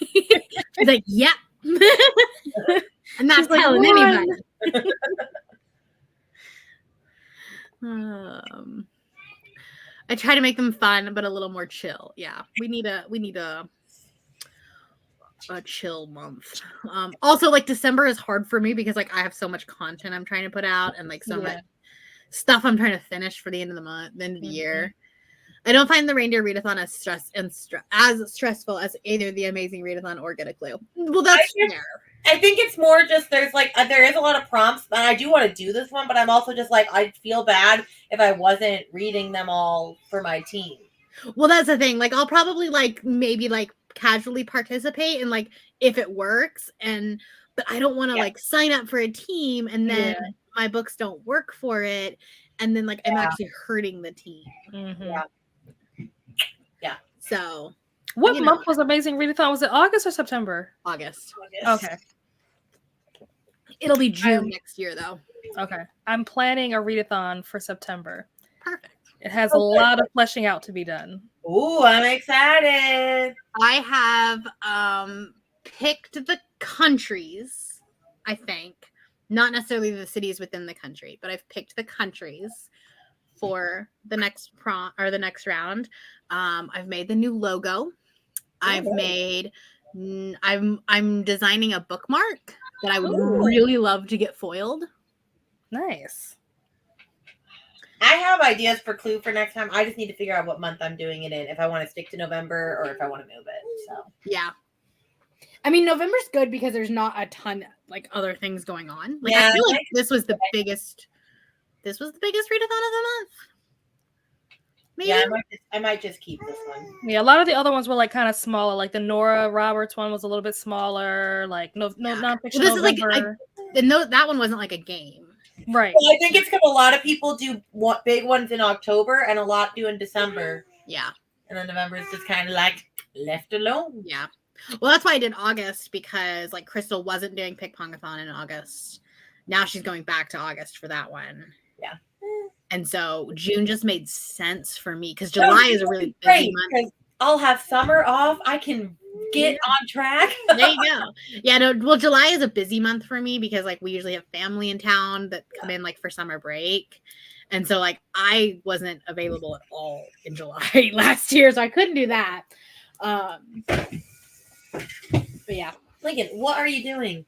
Speaker 2: She's like, yep. I'm not telling anybody. I try to make them fun, but a little more chill. Yeah, we need a chill month. Also, like December is hard for me because like I have so much content I'm trying to put out and like so much stuff I'm trying to finish for the end of the month, the end of the year. I don't find the reindeer readathon as stressful as either the amazing readathon or Get a Clue. Well, that's fair.
Speaker 1: I think it's more just there is a lot of prompts, and I do want to do this one, but I'm also just like I'd feel bad if I wasn't reading them all for my team.
Speaker 2: Well, that's the thing. Like I'll probably maybe casually participate and like if it works, but I don't want to like sign up for a team and then my books don't work for it, and then like I'm actually hurting the team.
Speaker 3: Mm-hmm.
Speaker 1: Yeah.
Speaker 2: So,
Speaker 3: what month was Amazing Readathon? Was it August or September?
Speaker 2: August.
Speaker 3: Okay.
Speaker 2: It'll be June next year, though.
Speaker 3: Okay. I'm planning a readathon for September.
Speaker 2: Perfect.
Speaker 3: It has a lot of fleshing out to be done.
Speaker 1: Ooh, I'm excited.
Speaker 2: I have picked the countries, I think. Not necessarily the cities within the country, but I've picked the countries for the next round. I've made the new logo. I'm designing a bookmark that I would really love to get foiled.
Speaker 3: Nice.
Speaker 1: I have ideas for Clue for next time. I just need to figure out what month I'm doing it in. If I want to stick to November or if I want to move it. So
Speaker 2: yeah. I mean, November's good because there's not a ton like other things going on. Like
Speaker 1: yeah,
Speaker 2: I feel like this was the biggest readathon of the month. Maybe?
Speaker 1: Yeah, I might just keep this one.
Speaker 3: Yeah, a lot of the other ones were like kind of smaller. Like the Nora Roberts one was a little bit smaller. Like no nonfiction.
Speaker 2: Well, this is that one wasn't like a game,
Speaker 3: right?
Speaker 1: Well, I think it's because a lot of people do big ones in October and a lot do in December.
Speaker 2: Yeah,
Speaker 1: and then November is just kind of like left alone.
Speaker 2: Yeah. Well, that's why I did August because like Crystal wasn't doing Pick-Pongathon in August. Now she's going back to August for that one.
Speaker 1: Yeah.
Speaker 2: And so June just made sense for me because July is a really busy month.
Speaker 1: I'll have summer off. I can get on track.
Speaker 2: There you go. Yeah, no, well, July is a busy month for me because like we usually have family in town that come in like for summer break. And so like I wasn't available at all in July last year, so I couldn't do that. But yeah.
Speaker 1: Lincoln, what are you doing?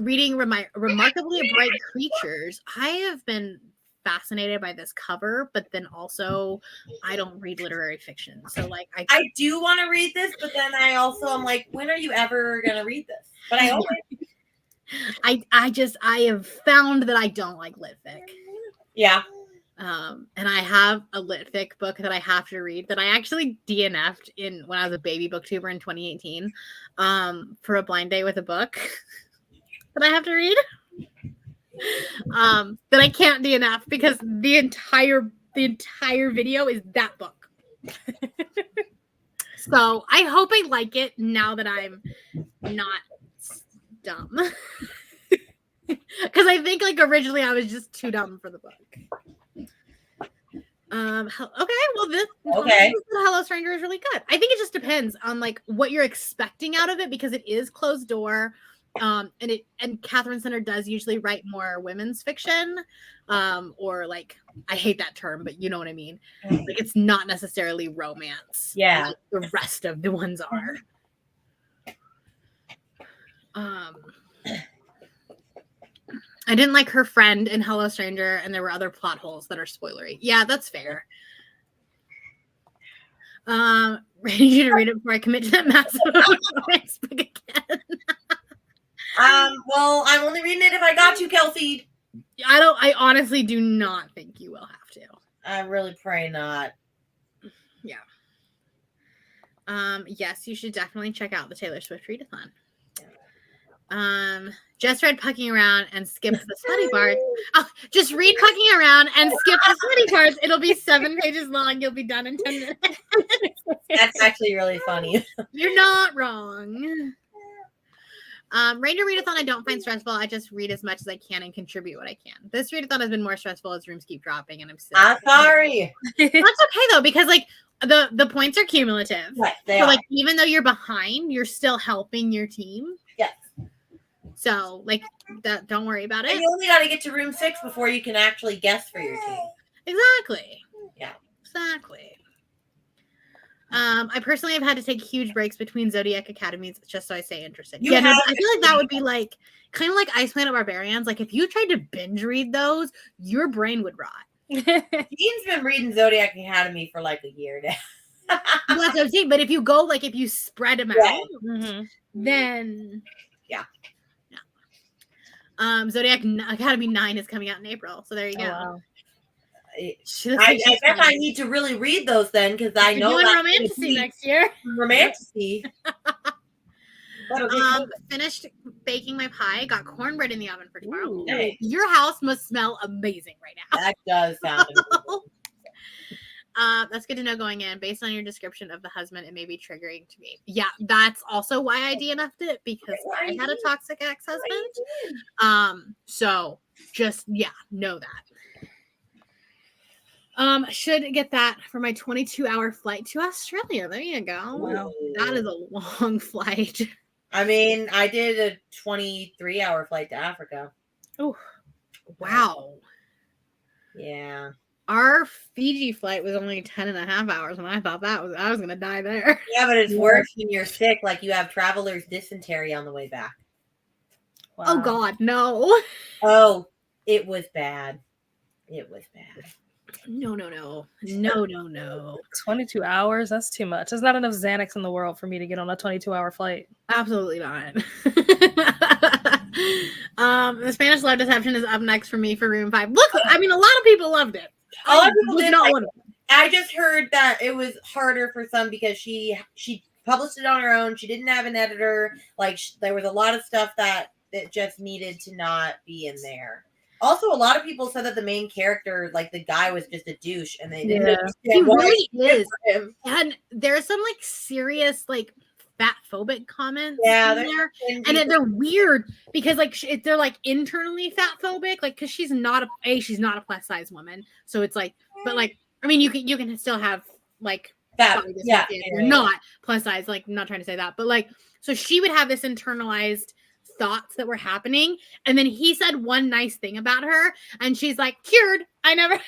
Speaker 2: Reading Remarkably Bright Creatures. I have been fascinated by this cover, but then also I don't read literary fiction. So like
Speaker 1: I do want to read this, but then I also am like, when are you ever gonna read this? But I always
Speaker 2: I have found that I don't like lit fic.
Speaker 1: Yeah.
Speaker 2: And I have a lit fic book that I have to read that I actually DNF'd when I was a baby booktuber in 2018 for a blind date with a book that I have to read. That I can't DNF because the entire video is that book. So I hope I like it now that I'm not dumb. Because I think like originally I was just too dumb for the book. Okay, well this Hello Stranger is really good. I think it just depends on like what you're expecting out of it because it is closed door. And Catherine Center does usually write more women's fiction, or like I hate that term, but you know what I mean. Like it's not necessarily romance.
Speaker 1: Yeah,
Speaker 2: like the rest of the ones are. I didn't like her friend in Hello Stranger, and there were other plot holes that are spoilery. Yeah, that's fair. Ready to read it before I commit to that massive romance book again.
Speaker 1: Well, I'm only reading it if I got to, Kelsey.
Speaker 2: I honestly do not think you will have to.
Speaker 1: I really pray not.
Speaker 2: Yeah. Yes, you should definitely check out the Taylor Swift readathon. Just read Pucking Around and skip the sweaty parts. Oh, just read Pucking Around and skip the sweaty parts. It'll be 7 pages long. You'll be done in 10 minutes.
Speaker 1: That's actually really funny.
Speaker 2: You're not wrong. Ranger readathon I don't find stressful. I just read as much as I can and contribute what I can. This readathon has been more stressful as rooms keep dropping, and I'm sick.
Speaker 1: I'm sorry.
Speaker 2: That's okay though, because like the points are cumulative.
Speaker 1: Right,
Speaker 2: so like even though you're behind, you're still helping your team.
Speaker 1: Yes.
Speaker 2: So like that, don't worry about it.
Speaker 1: And you only got to get to room 6 before you can actually guess for your team.
Speaker 2: Exactly.
Speaker 1: Yeah.
Speaker 2: Exactly. I personally have had to take huge breaks between Zodiac Academies just so I stay interested. I feel like that would be like kind of like Ice Planet Barbarians. Like if you tried to binge read those, your brain would rot.
Speaker 1: Dean's been reading Zodiac Academy for like a year now.
Speaker 2: That's what I'm saying. But if you go like if you spread them out, then
Speaker 1: yeah.
Speaker 2: Zodiac Academy 9 is coming out in April. So there you go.
Speaker 3: Wow.
Speaker 1: I guess I need to really read those then because I know
Speaker 2: that Romantasy next year.
Speaker 1: Romantasy.
Speaker 2: Finished baking my pie. Got cornbread in the oven for tomorrow.
Speaker 1: Ooh, nice.
Speaker 2: Your house must smell amazing right now.
Speaker 1: That does sound amazing.
Speaker 2: That's good to know going in. Based on your description of the husband, it may be triggering to me. Yeah, that's also why I DNF'd it because I had a toxic ex-husband. So just know that. Should get that for my 22-hour flight to Australia. There you go.
Speaker 3: Wow.
Speaker 2: That is a long flight.
Speaker 1: I mean, I did a 23-hour flight to Africa.
Speaker 2: Oh, wow.
Speaker 1: Yeah.
Speaker 2: Our Fiji flight was only 10.5 hours, and I thought I was gonna die there.
Speaker 1: Yeah, but it's worse when you're sick. Like you have traveler's dysentery on the way back.
Speaker 3: Wow.
Speaker 2: Oh God, no.
Speaker 1: Oh, it was bad. It was bad.
Speaker 2: No.
Speaker 3: 22 hours? That's too much. There's not enough Xanax in the world for me to get on a 22-hour flight.
Speaker 2: Absolutely not. The Spanish Love Deception is up next for me for room 5. Look, I mean, a lot of people loved it.
Speaker 1: A lot of people did not want it. I just heard that it was harder for some because she published it on her own. She didn't have an editor. Like there was a lot of stuff that just needed to not be in there. Also, a lot of people said that the main character, like the guy, was just a douche, and they didn't.
Speaker 2: He really is. And there's some like serious like fat phobic comments.
Speaker 1: Yeah,
Speaker 2: there, and they're weird because like they're like internally fat phobic, like because she's not a plus size woman, so it's like, but like I mean you can still have like
Speaker 1: fat, yeah,
Speaker 2: you're not plus size. Like I'm not trying to say that, but like so she would have this internalized thoughts that were happening, and then he said one nice thing about her and she's like cured. I never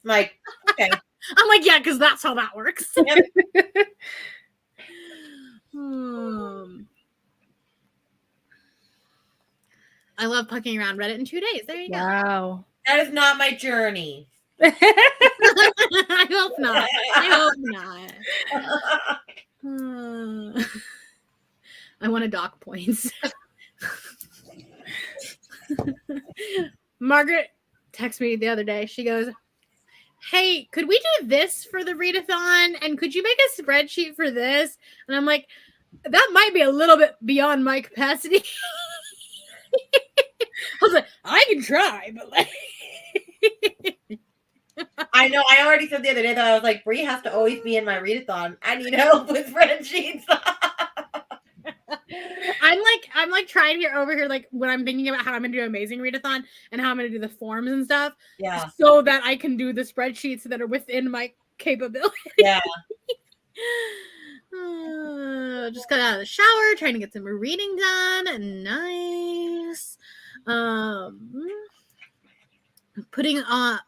Speaker 1: like okay.
Speaker 2: I'm like yeah, because that's how that works. Yep. I love Pucking Around. Read it in 2 days. There you go.
Speaker 3: Wow.
Speaker 1: That is not my journey.
Speaker 2: I hope not. I want to dock points. Margaret texted me the other day. She goes, hey, could we do this for the readathon? And could you make a spreadsheet for this? And I'm like, that might be a little bit beyond my capacity. I was like, I can try, but like
Speaker 1: I know. I already said the other day that I was like, Brie has to always be in my readathon. I need help with spreadsheets.
Speaker 2: I'm like trying here over here, like when I'm thinking about how I'm gonna do Amazing Readathon and how I'm gonna do the forms and stuff.
Speaker 1: Yeah.
Speaker 2: So that I can do the spreadsheets that are within my capability.
Speaker 1: Yeah.
Speaker 2: Just got out of the shower, trying to get some reading done. Nice. Putting a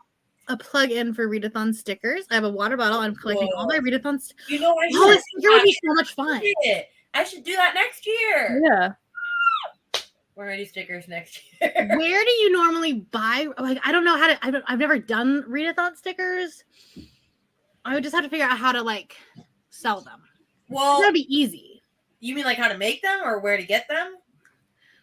Speaker 2: plug in for readathon stickers. I have a water bottle. I'm collecting all my readathon stickers.
Speaker 1: You know what?
Speaker 2: Oh, this year would be so much fun.
Speaker 1: I should do that next year.
Speaker 3: Yeah.
Speaker 1: We're gonna do stickers next year.
Speaker 2: Where do you normally buy? Like, I don't know how to. I've never done readathon stickers. I would just have to figure out how to like sell them.
Speaker 1: Well,
Speaker 2: that'd be easy.
Speaker 1: You mean like how to make them or where to get them?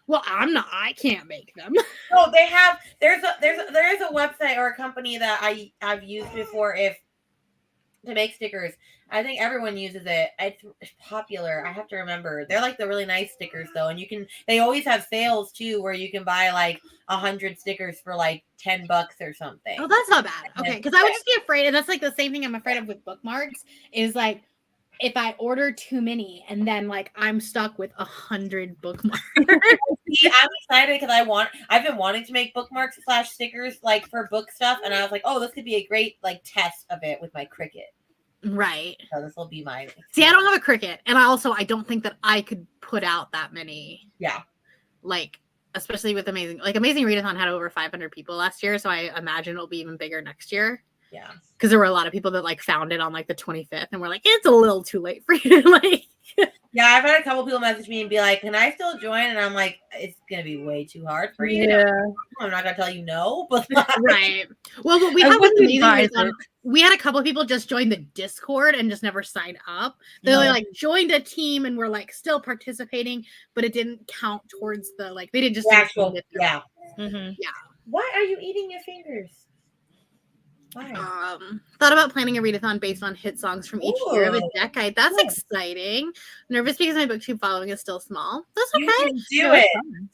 Speaker 2: Well, I can't make them.
Speaker 1: No, they have. There's a website or a company that I've used before to make stickers. I think everyone uses it. It's popular. I have to remember. They're like the really nice stickers though, and they always have sales too, where you can buy like 100 stickers for like $10 or something.
Speaker 2: Oh, that's not bad. Okay, because I would just be afraid, and that's like the same thing I'm afraid of with bookmarks. Is like if I order too many and then like I'm stuck with 100 bookmarks.
Speaker 1: See, I'm excited because I've been wanting to make bookmarks / stickers like for book stuff, and I was like, oh, this could be a great like test of it with my Cricut.
Speaker 2: Right.
Speaker 1: So this will be my.
Speaker 2: See, I don't have a Cricut, and I don't think that I could put out that many.
Speaker 1: Yeah.
Speaker 2: Like, especially with Amazing Readathon had over 500 people last year, so I imagine it'll be even bigger next year.
Speaker 1: Yeah.
Speaker 2: Because there were a lot of people that like found it on like the 25th, and we're like, it's a little too late for you. Like.
Speaker 1: Yeah, I've had a couple people message me and be like, "Can I still join?" And I'm like, "It's gonna be way too hard for you."
Speaker 3: Yeah.
Speaker 1: I'm not gonna tell you no, but
Speaker 2: right. Well, what we had with Amazing Readathon, we had a couple of people just join the Discord and just never signed up. They like joined a team and were like still participating, but it didn't count towards the like they didn't just
Speaker 1: actual yeah.
Speaker 2: Mm-hmm. Yeah.
Speaker 1: Why are you eating your fingers? Why?
Speaker 2: Thought about planning a readathon based on hit songs from each year of a decade. That's exciting. Nervous because my booktube following is still small. That's okay.
Speaker 1: You can do it.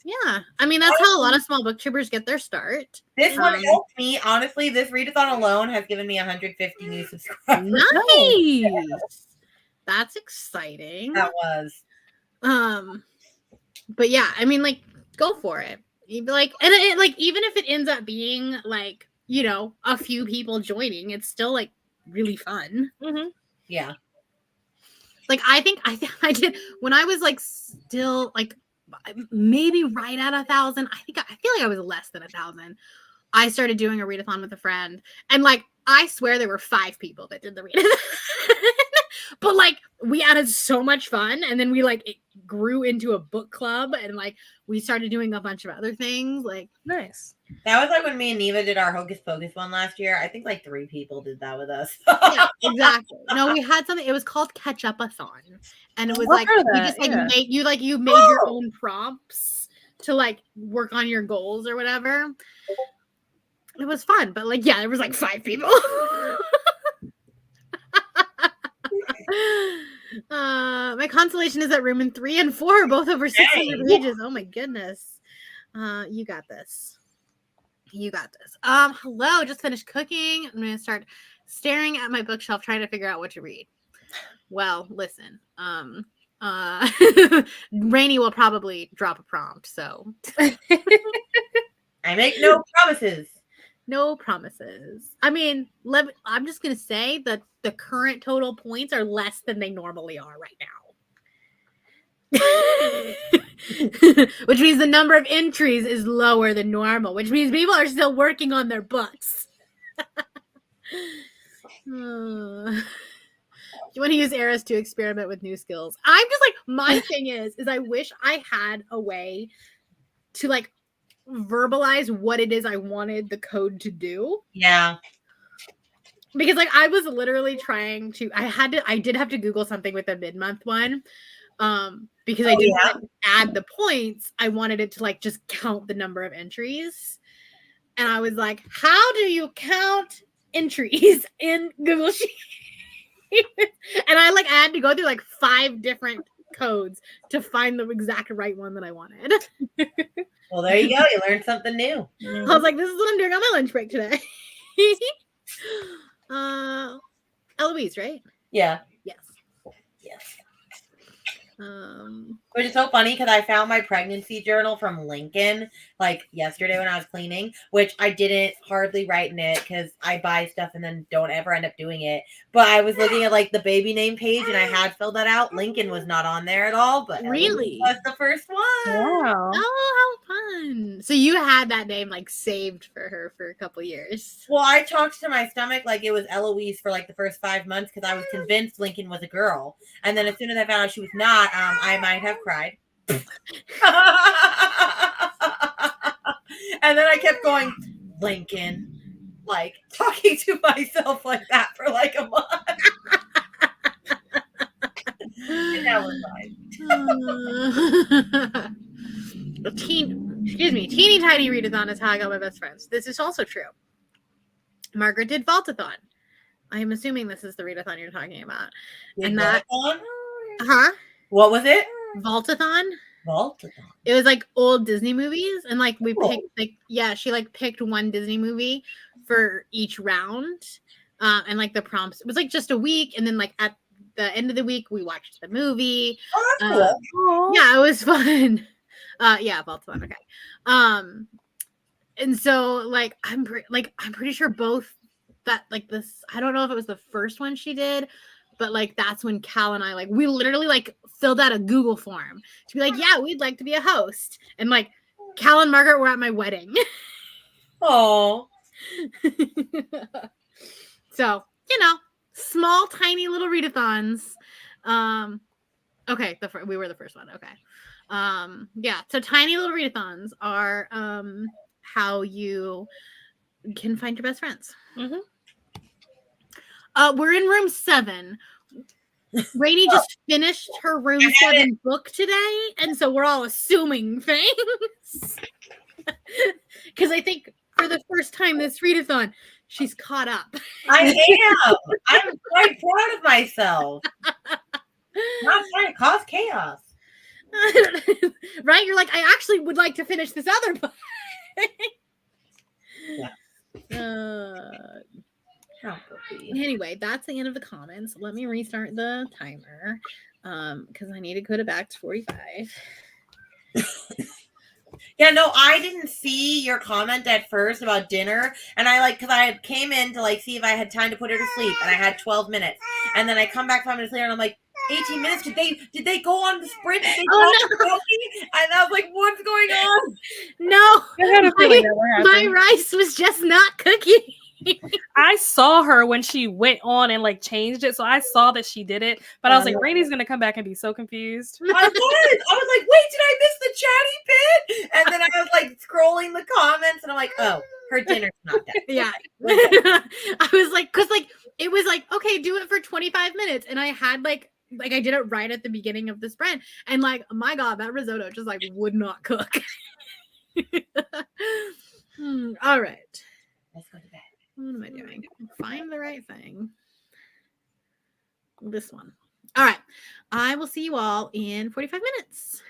Speaker 2: Yeah. I mean, that's how a lot of small booktubers get their start.
Speaker 1: This one helped me. Honestly, this readathon alone has given me 150 new subscribers.
Speaker 2: Nice. That's exciting.
Speaker 1: That was.
Speaker 2: But yeah, I mean, like, go for it. You'd be like, and it, like, even if it ends up being like, you know, a few people joining, it's still like really fun.
Speaker 3: Mm-hmm.
Speaker 1: Yeah.
Speaker 2: Like I think I did when I was like still like maybe right at 1,000. I feel like I was less than 1,000. I started doing a readathon with a friend, and like I swear there were 5 people that did the readathon. But like we added so much fun, and then we like it grew into a book club, and like we started doing a bunch of other things. Like
Speaker 3: nice.
Speaker 1: That was like when me and Neva did our Hocus Pocus one last year. I think like 3 people did that with us.
Speaker 2: Yeah, exactly. No, we had something. It was called Catch-Up-a-thon, and it was like we just like you made your own prompts to like work on your goals or whatever. It was fun, but like yeah, there was like 5 people. My consolation is that Room 3 and 4 are both over 600 pages. Oh my goodness. You got this. Hello, just finished cooking. I'm gonna start staring at my bookshelf trying to figure out what to read. Well, listen. Rainy will probably drop a prompt, so
Speaker 1: I make no promises.
Speaker 2: No promises. I mean, I'm just going to say that the current total points are less than they normally are right now. Which means the number of entries is lower than normal, which means people are still working on their books. You want to use Eris to experiment with new skills. I'm just like, my thing is I wish I had a way to like verbalize what it is I wanted the code to do.
Speaker 1: Yeah.
Speaker 2: Because like I was literally trying to I did have to Google something with the mid-month one. Because I didn't add the points. I wanted it to like just count the number of entries. and I was like, how do you count entries in Google Sheets? And I had to go through 5 different codes to find the exact right one that I wanted.
Speaker 1: Well, there you go. You learned something new.
Speaker 2: I was like, this is what I'm doing on my lunch break today. Eloise, right?
Speaker 1: Yeah.
Speaker 2: Yes.
Speaker 1: Yes.
Speaker 2: Um,
Speaker 1: Which is so funny because I found my pregnancy journal from Lincoln yesterday when I was cleaning, which I didn't hardly write in it because I buy stuff and then don't ever end up doing it. But I was looking at the baby name page and I had filled that out. Lincoln was not on there at all, but
Speaker 2: really
Speaker 1: was the first one.
Speaker 3: Wow.
Speaker 2: Oh, how fun! So you had that name saved for her for a couple years.
Speaker 1: Well, I talked to my stomach like it was Eloise for the first 5 months because I was convinced Lincoln was a girl, and then as soon as I found out she was not, I might have cried. And then I kept going, Lincoln, talking to myself like that for a month. And that was fine.
Speaker 2: Teeny tiny readathon is how I got my best friends. This is also true. Margaret did Vaultathon. I am assuming this is the readathon you're talking about.
Speaker 1: And that,
Speaker 2: huh?
Speaker 1: What was it?
Speaker 2: Vaultathon.
Speaker 1: Vaultathon.
Speaker 2: It was old Disney movies, and we picked she picked one Disney movie for each round, and the prompts. It was just a week, and then at the end of the week we watched the movie.
Speaker 1: Oh, that's cool.
Speaker 2: Yeah, it was fun. Yeah, Vaultathon. Okay. And so I'm pretty sure both that this. I don't know if it was the first one she did. But that's when Cal and I we literally filled out a Google form to be yeah, we'd like to be a host. And Cal and Margaret were at my wedding.
Speaker 1: Oh.
Speaker 2: So, small, tiny little readathons. Okay, we were the first one. Okay. Yeah, so tiny little readathons are how you can find your best friends.
Speaker 3: Mm-hmm.
Speaker 2: We're in room 7. Rainey just finished her room 7 book today, and so we're all assuming things. Because I think for the first time this readathon, she's caught up.
Speaker 1: I am. I'm quite proud of myself. Not trying to cause chaos.
Speaker 2: Right? You're I actually would like to finish this other book.
Speaker 1: Yeah.
Speaker 2: Anyway, that's the end of the comments. Let me restart the timer because I need to go to back to 45.
Speaker 1: Yeah, no, I didn't see your comment at first about dinner, and I because I came in to see if I had time to put her to sleep, and I had 12 minutes, and then I come back 5 minutes later, and I'm like, 18 minutes? Did they go on the sprint? Did they no. And I was like, what's going on?
Speaker 2: No, my rice was just not cooking.
Speaker 3: I saw her when she went on and changed it, so I saw that she did it. But I was like, Rainey's gonna come back and be so confused.
Speaker 1: I was like, wait, did I miss the chatty bit? And then I was scrolling the comments, and I'm like, oh, her dinner's not done.
Speaker 2: Yeah, I was because it was okay, do it for 25 minutes, and I had I did it right at the beginning of the sprint, and my God, that risotto just would not cook. All right,
Speaker 1: let's go to bed.
Speaker 2: What am I doing? Find the right thing. This one. All right. I will see you all in 45 minutes.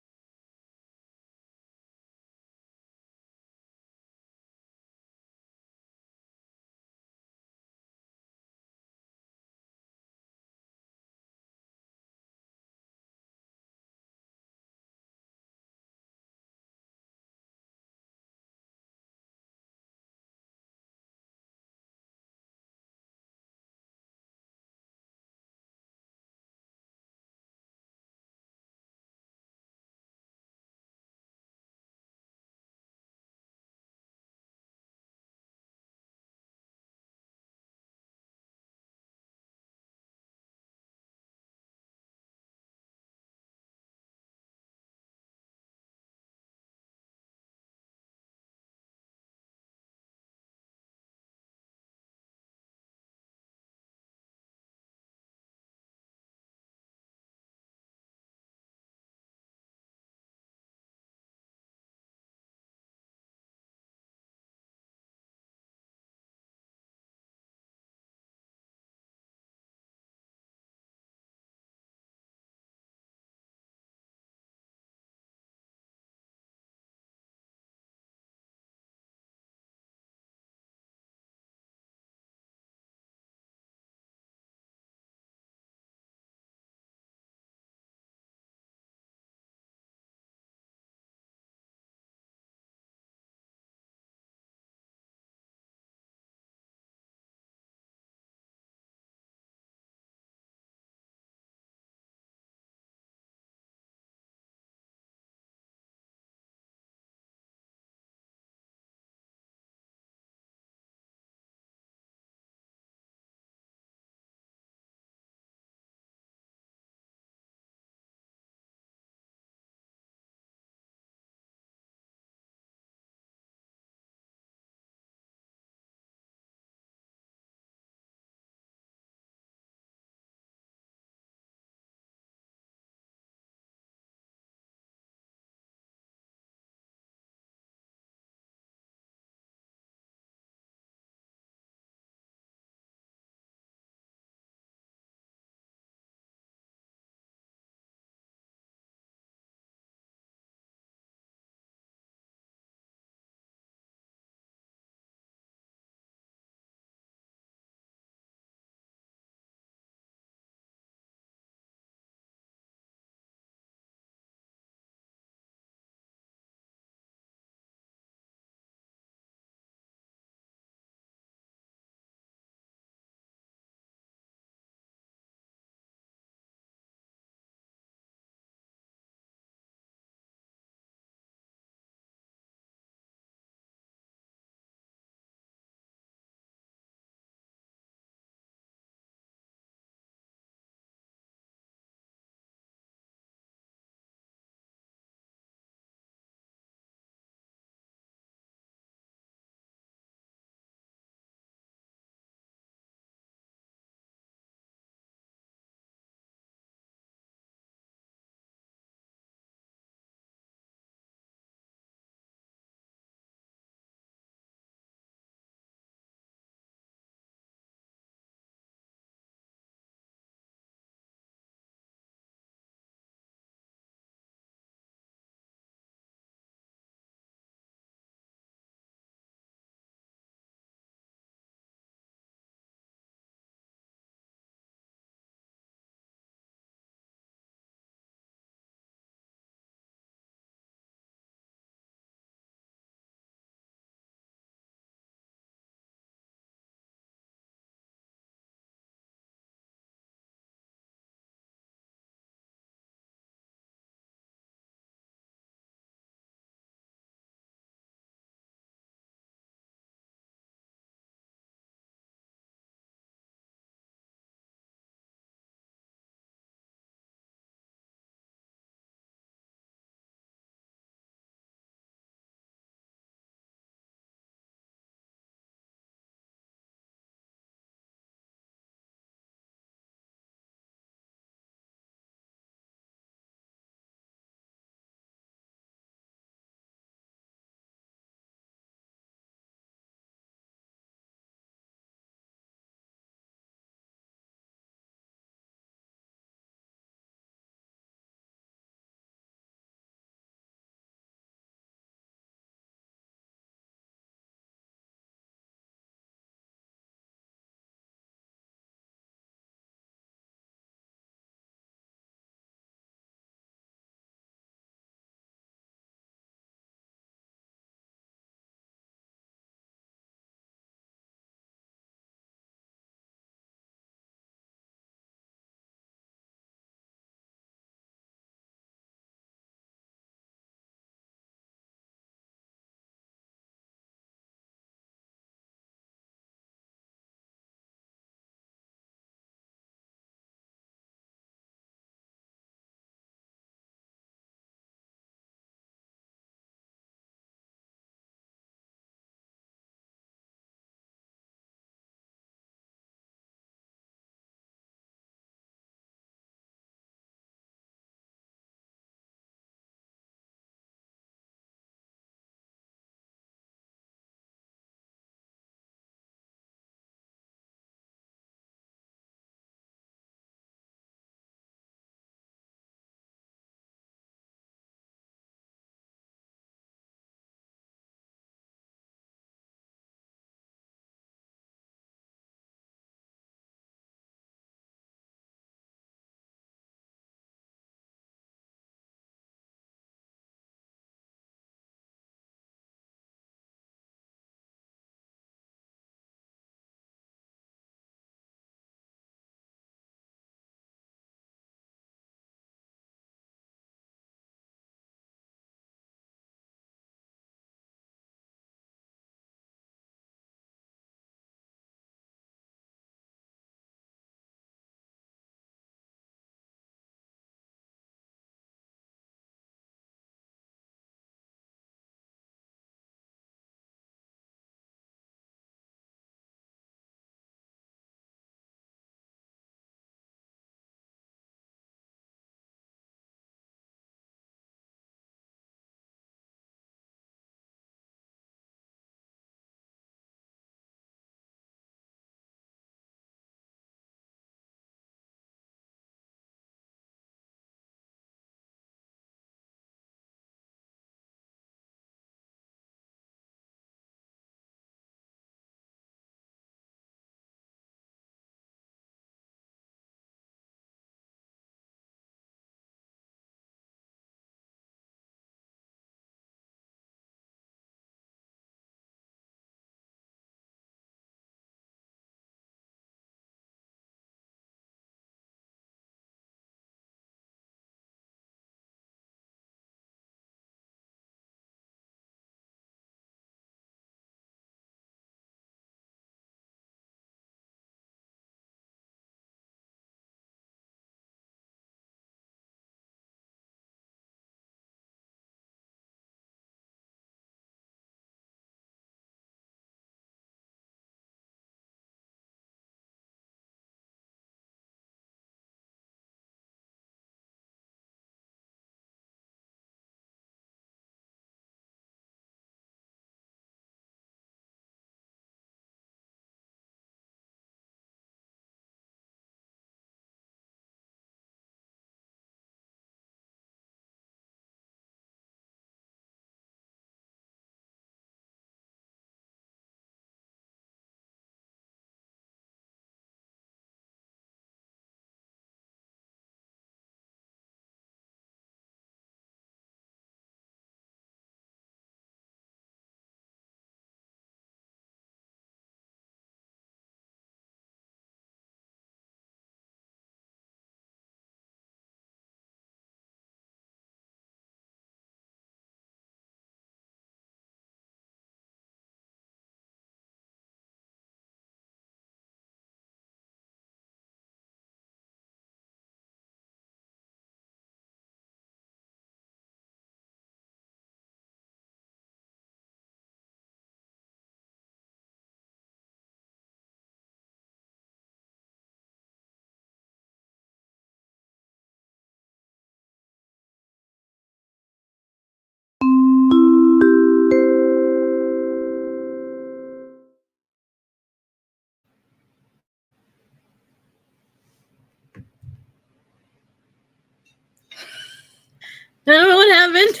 Speaker 2: I don't know what happened.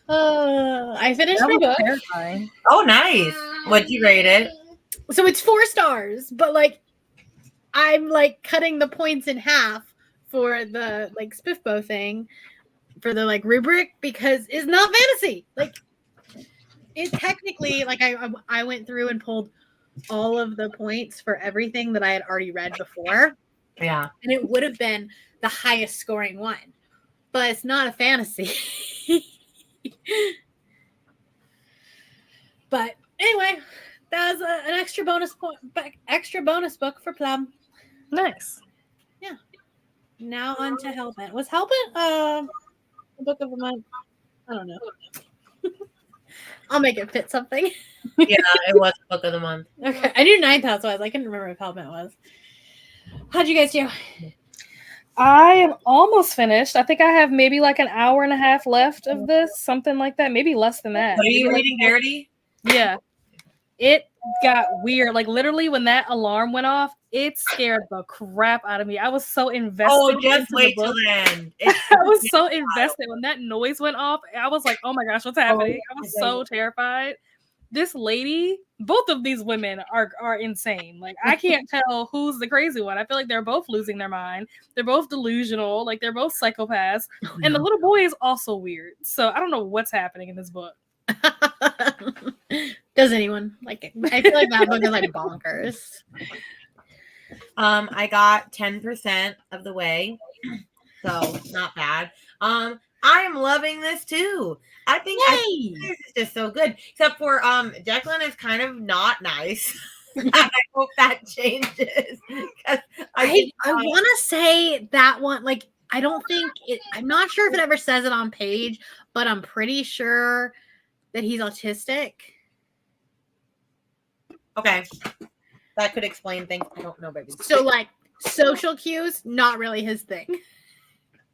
Speaker 2: I finished
Speaker 3: That
Speaker 2: my
Speaker 3: was
Speaker 2: book.
Speaker 3: terrifying.
Speaker 1: Oh, nice. What'd you rate it?
Speaker 2: So it's 4 stars, but like I'm like cutting the points in half for the like Spiffbo thing for the like rubric because it's not fantasy. Like it technically like I went through and pulled all of the points for everything that I had already read before.
Speaker 1: Yeah.
Speaker 2: And it would have been the highest scoring one. But it's not a fantasy. But anyway, that was an extra bonus book for Plum.
Speaker 3: Nice.
Speaker 2: Yeah. Now on to Hellbent. Was Hellbent the book of the month? I don't know. I'll make it fit something.
Speaker 1: Yeah, it was book of the month.
Speaker 2: Okay. I knew Ninth House was. I couldn't remember if Hellbent was. How'd you guys do?
Speaker 3: I am almost finished. I think I have maybe like an hour and a half left of this, something like that. Maybe less than that.
Speaker 1: What are you
Speaker 3: Maybe
Speaker 1: reading, Verity?
Speaker 3: Yeah. It got weird. Like literally when that alarm went off, it scared the crap out of me. I was so invested.
Speaker 1: Oh, just
Speaker 3: into
Speaker 1: wait
Speaker 3: the
Speaker 1: till
Speaker 3: book.
Speaker 1: then.
Speaker 3: I was so invested when that noise went off. I was like, oh my gosh, what's happening? I was so terrified. This lady, both of these women are insane. Like I can't tell who's the crazy one. I feel like they're both losing their mind. They're both delusional. Like they're both psychopaths.
Speaker 2: Oh,
Speaker 3: and the little boy is also weird. So I don't know what's happening in this book.
Speaker 2: Does anyone like it? I feel like that book is like bonkers.
Speaker 1: I got 10% of the way, so not bad. I am loving this too. I think this is just so good. Except for Declan is kind of not nice. I hope that changes.
Speaker 2: I want to say that one, like, I don't think it, I'm not sure if it ever says it on page, but I'm pretty sure that he's autistic.
Speaker 1: Okay. That could explain things. I don't know, baby.
Speaker 2: So, like, social cues, not really his thing.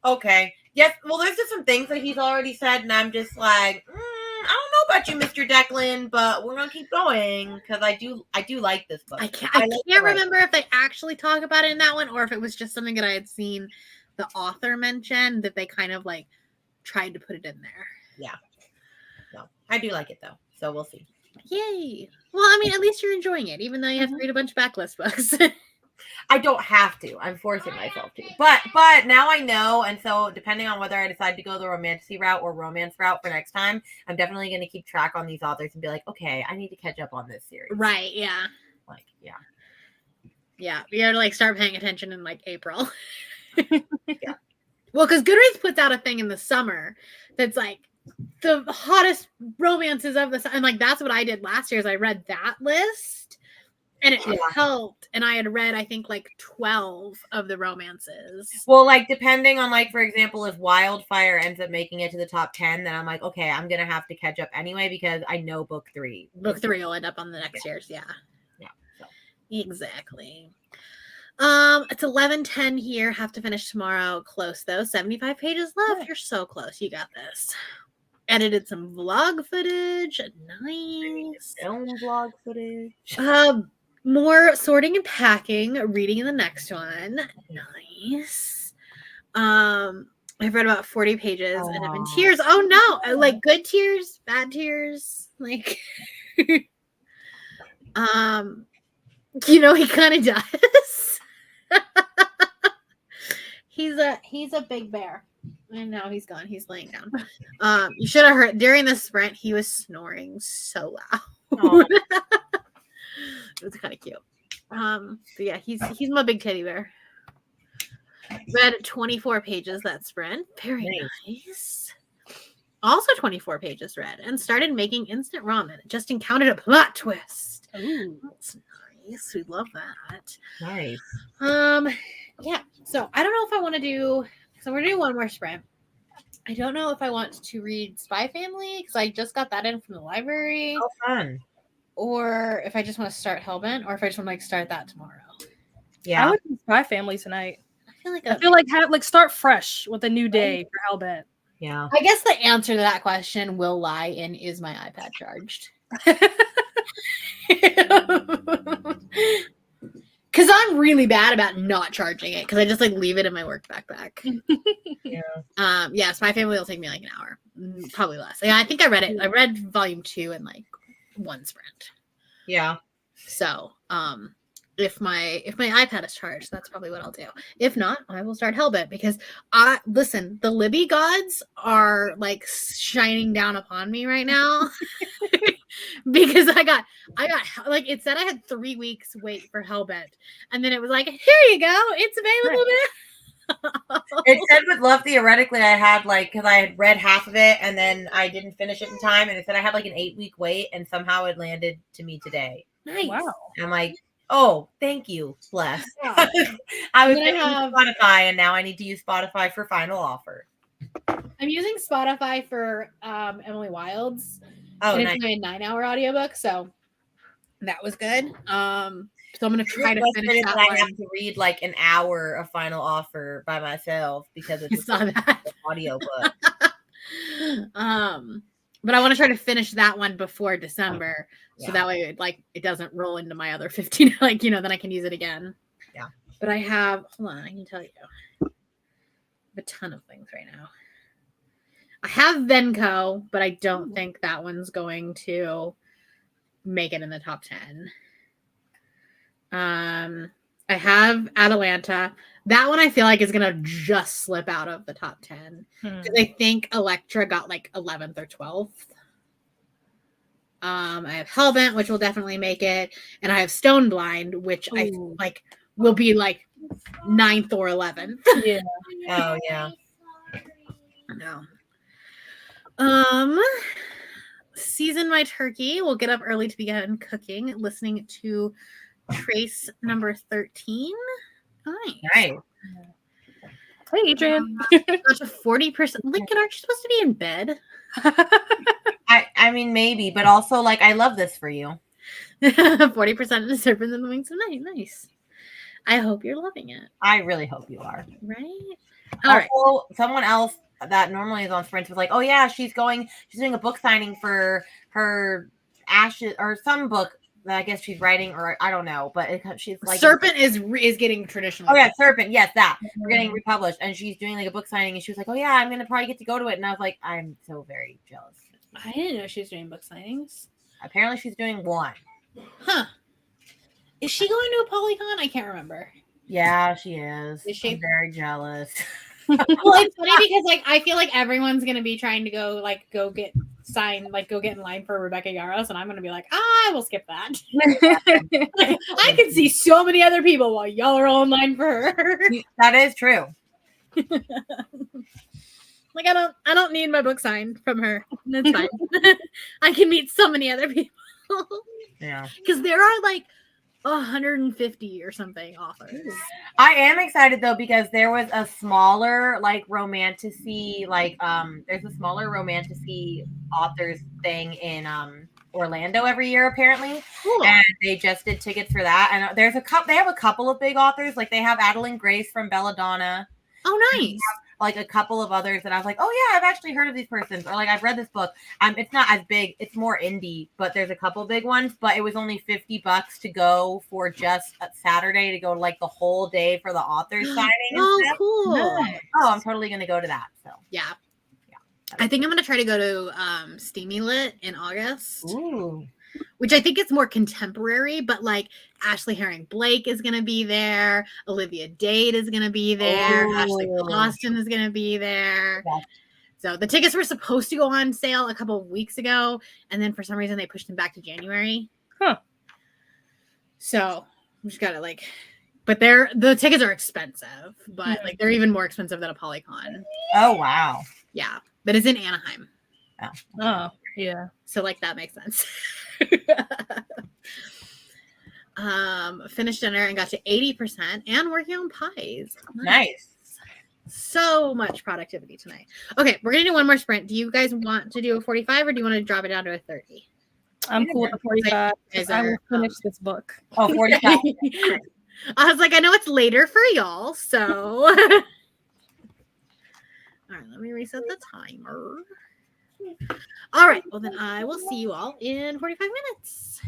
Speaker 1: Okay. Yes. Well, there's just some things that he's already said, and I'm just like, I don't know about you, Mr. Declan, but we're gonna keep going because I do like this book.
Speaker 2: I can't remember if they actually talk about it in that one or if it was just something that I had seen the author mention that they kind of like tried to put it in there.
Speaker 1: Yeah. No, I do like it though, so we'll see.
Speaker 2: Yay! Well, I mean, at least you're enjoying it, even though you have to read a bunch of backlist books.
Speaker 1: I don't have to. I'm forcing myself to. But now I know, and so depending on whether I decide to go the romantasy route or romance route for next time, I'm definitely going to keep track on these authors and be like, okay, I need to catch up on this series.
Speaker 2: Right, yeah.
Speaker 1: Like, yeah.
Speaker 2: Yeah, you gotta like start paying attention in like April. Yeah. Well, because Goodreads puts out a thing in the summer that's like the hottest romances of the summer. And like that's what I did last year is I read that list and it helped. And I had read, I think, like 12 of the romances.
Speaker 1: Well, like depending on like, for example, if Wildfire ends up making it to the top 10, then I'm like, okay, I'm gonna have to catch up anyway because I know book 3
Speaker 2: will end up on the next year's. Yeah.
Speaker 1: So.
Speaker 2: Exactly. It's 11:10 here. Have to finish tomorrow. Close though. 75 pages left. You're so close. You got this. Edited some vlog footage. Nice.
Speaker 1: Film vlog footage.
Speaker 2: More sorting and packing. Reading in the next one. Nice. I've read about 40 pages and I've been tears. Oh no! Like good tears, bad tears. Like, you know, he kind of does. He's a big bear. And now he's gone. He's laying down. You should have heard during the sprint, he was snoring so loud. It was kind of cute. But yeah, he's my big teddy bear. Read 24 pages that sprint. Very nice. Also 24 pages read and started making instant ramen. Just encountered a plot twist.
Speaker 3: Ooh,
Speaker 2: that's nice. We love that.
Speaker 1: Nice.
Speaker 2: Yeah. So I don't know if I want to do. So we're gonna do one more sprint. I don't know if I want to read Spy Family because I just got that in from the library.
Speaker 1: Oh, fun.
Speaker 2: Or if I just want to start Hellbent, or if I just want to like start that tomorrow.
Speaker 3: Yeah, I would do Spy Family tonight.
Speaker 2: I feel like
Speaker 3: start fresh with a new day for Hellbent.
Speaker 1: Yeah.
Speaker 2: I guess the answer to that question will lie in is my iPad charged? Because I'm really bad about not charging it because I just like leave it in my work backpack. Yeah. Spy Family will take me like an hour, probably less. Yeah, I think I read it. I read volume 2 in like one sprint.
Speaker 1: Yeah.
Speaker 2: So, if my iPad is charged, that's probably what I'll do. If not, I will start Hellbent because listen, the Libby gods are like shining down upon me right now because I got like it said I had 3 weeks wait for Hellbent, and then it was like, here you go, it's available now.
Speaker 1: It said with Love theoretically I had like because I had read half of it and then I didn't finish it in time, and it said I had like an 8-week wait, and somehow it landed to me today.
Speaker 2: Nice.
Speaker 3: Wow.
Speaker 1: I'm like, oh, thank you, bless.
Speaker 2: Yeah.
Speaker 1: I was
Speaker 2: Then I
Speaker 1: using
Speaker 2: have-
Speaker 1: Spotify, and now I need to use Spotify for final offer.
Speaker 2: I'm using Spotify for Emily Wilde's.
Speaker 1: Oh,
Speaker 2: and
Speaker 1: nice.
Speaker 2: it's my 9-hour audiobook, so that was good. So I'm gonna try to finish
Speaker 1: Frustrated
Speaker 2: that
Speaker 1: I
Speaker 2: one.
Speaker 1: have to read like an hour of final offer by myself because it's
Speaker 2: I saw that.
Speaker 1: audiobook.
Speaker 2: But I want to try to finish that one before December, so
Speaker 1: Yeah.
Speaker 2: that way it doesn't roll into my other 15. Like then I can use it again.
Speaker 1: Yeah.
Speaker 2: But I have. Hold on, I can tell you. I have a ton of things right now. I have Venco, but I don't think that one's going to make it in the top 10. I have Atalanta. That one I feel like is gonna just slip out of the top 10 because I think Electra got like 11th or 12th. I have Hellbent, which will definitely make it, and I have Stone Blind, which I like will be like 9th or 11th.
Speaker 3: Yeah.
Speaker 1: Oh yeah.
Speaker 2: No. Season my turkey. We'll get up early to begin cooking, listening to Trace number 13.
Speaker 1: Nice.
Speaker 3: Hey, Adrian.
Speaker 2: That's a 40%. Lincoln, aren't you supposed to be in bed?
Speaker 1: I mean maybe, but also like I love this for you.
Speaker 2: 40% of the serpent in the wings of night. Nice. I hope you're loving it.
Speaker 1: I really hope you are.
Speaker 2: Right?
Speaker 1: All right. Someone else that normally is on Sprints was like, oh yeah, she's doing a book signing for her Ashes or some book that I guess she's writing, or I don't know, but she's like
Speaker 2: Serpent is getting traditional.
Speaker 1: Oh yeah, Serpent. Yes, that we're getting republished, and she's doing like a book signing, and she was like, "Oh yeah, I'm gonna probably get to go to it," and I was like, "I'm so very jealous."
Speaker 2: I didn't know she was doing book signings.
Speaker 1: Apparently, she's doing one.
Speaker 2: Huh? Is she going to a Polycon? I can't remember.
Speaker 1: Yeah, she is.
Speaker 2: Is she?
Speaker 1: I'm very jealous.
Speaker 2: Well, it's funny because like I feel like everyone's gonna be trying to go get signed, like go get in line for Rebecca Yaros, and I'm gonna be like, I will skip that. I can see so many other people while y'all are all in line for her.
Speaker 1: That is true.
Speaker 2: Like I don't need my book signed from her. That's fine. I can meet so many other people.
Speaker 1: Yeah.
Speaker 2: Because there are like 150 or something authors.
Speaker 1: I am excited though because there was a smaller like romantasy there's a smaller romantasy authors thing in Orlando every year apparently. Cool. And they just did tickets for that, and there's they have a couple of big authors, like they have Adeline Grace from Belladonna.
Speaker 2: Oh, nice.
Speaker 1: Like a couple of others that I was like, oh yeah, I've actually heard of these persons, or like I've read this book. It's not as big, it's more indie, but there's a couple big ones. But it was only $50 to go for just a Saturday to go like the whole day for the author signing.
Speaker 2: Oh, cool!
Speaker 1: Nice. Oh, I'm totally gonna go to that. So
Speaker 2: yeah. I think I'm gonna try to go to Steamy Lit in August.
Speaker 1: Ooh.
Speaker 2: Which I think is more contemporary, but like Ashley Herring Blake is going to be there. Olivia Dade is going to be there.
Speaker 1: Ooh.
Speaker 2: Ashley Austin is going to be there.
Speaker 1: Yeah.
Speaker 2: So the tickets were supposed to go on sale a couple of weeks ago, and then for some reason they pushed them back to January.
Speaker 3: Huh.
Speaker 2: So we just got to but the tickets are expensive, but like they're even more expensive than a Polycon.
Speaker 1: Oh, wow.
Speaker 2: Yeah. But it's in Anaheim.
Speaker 3: Oh, yeah.
Speaker 2: So that makes sense. Finished dinner and got to 80% and working on pies.
Speaker 1: Nice.
Speaker 2: So much productivity tonight. Okay, we're gonna do one more sprint. Do you guys want to do a 45 or do you want to drop it down to a 30?
Speaker 3: I'm cool with the 45. I will finish this book.
Speaker 1: Oh, 45.
Speaker 2: I was like, I know it's later for y'all, so all right, let me reset the timer. All right, well then I will see you all in 45 minutes.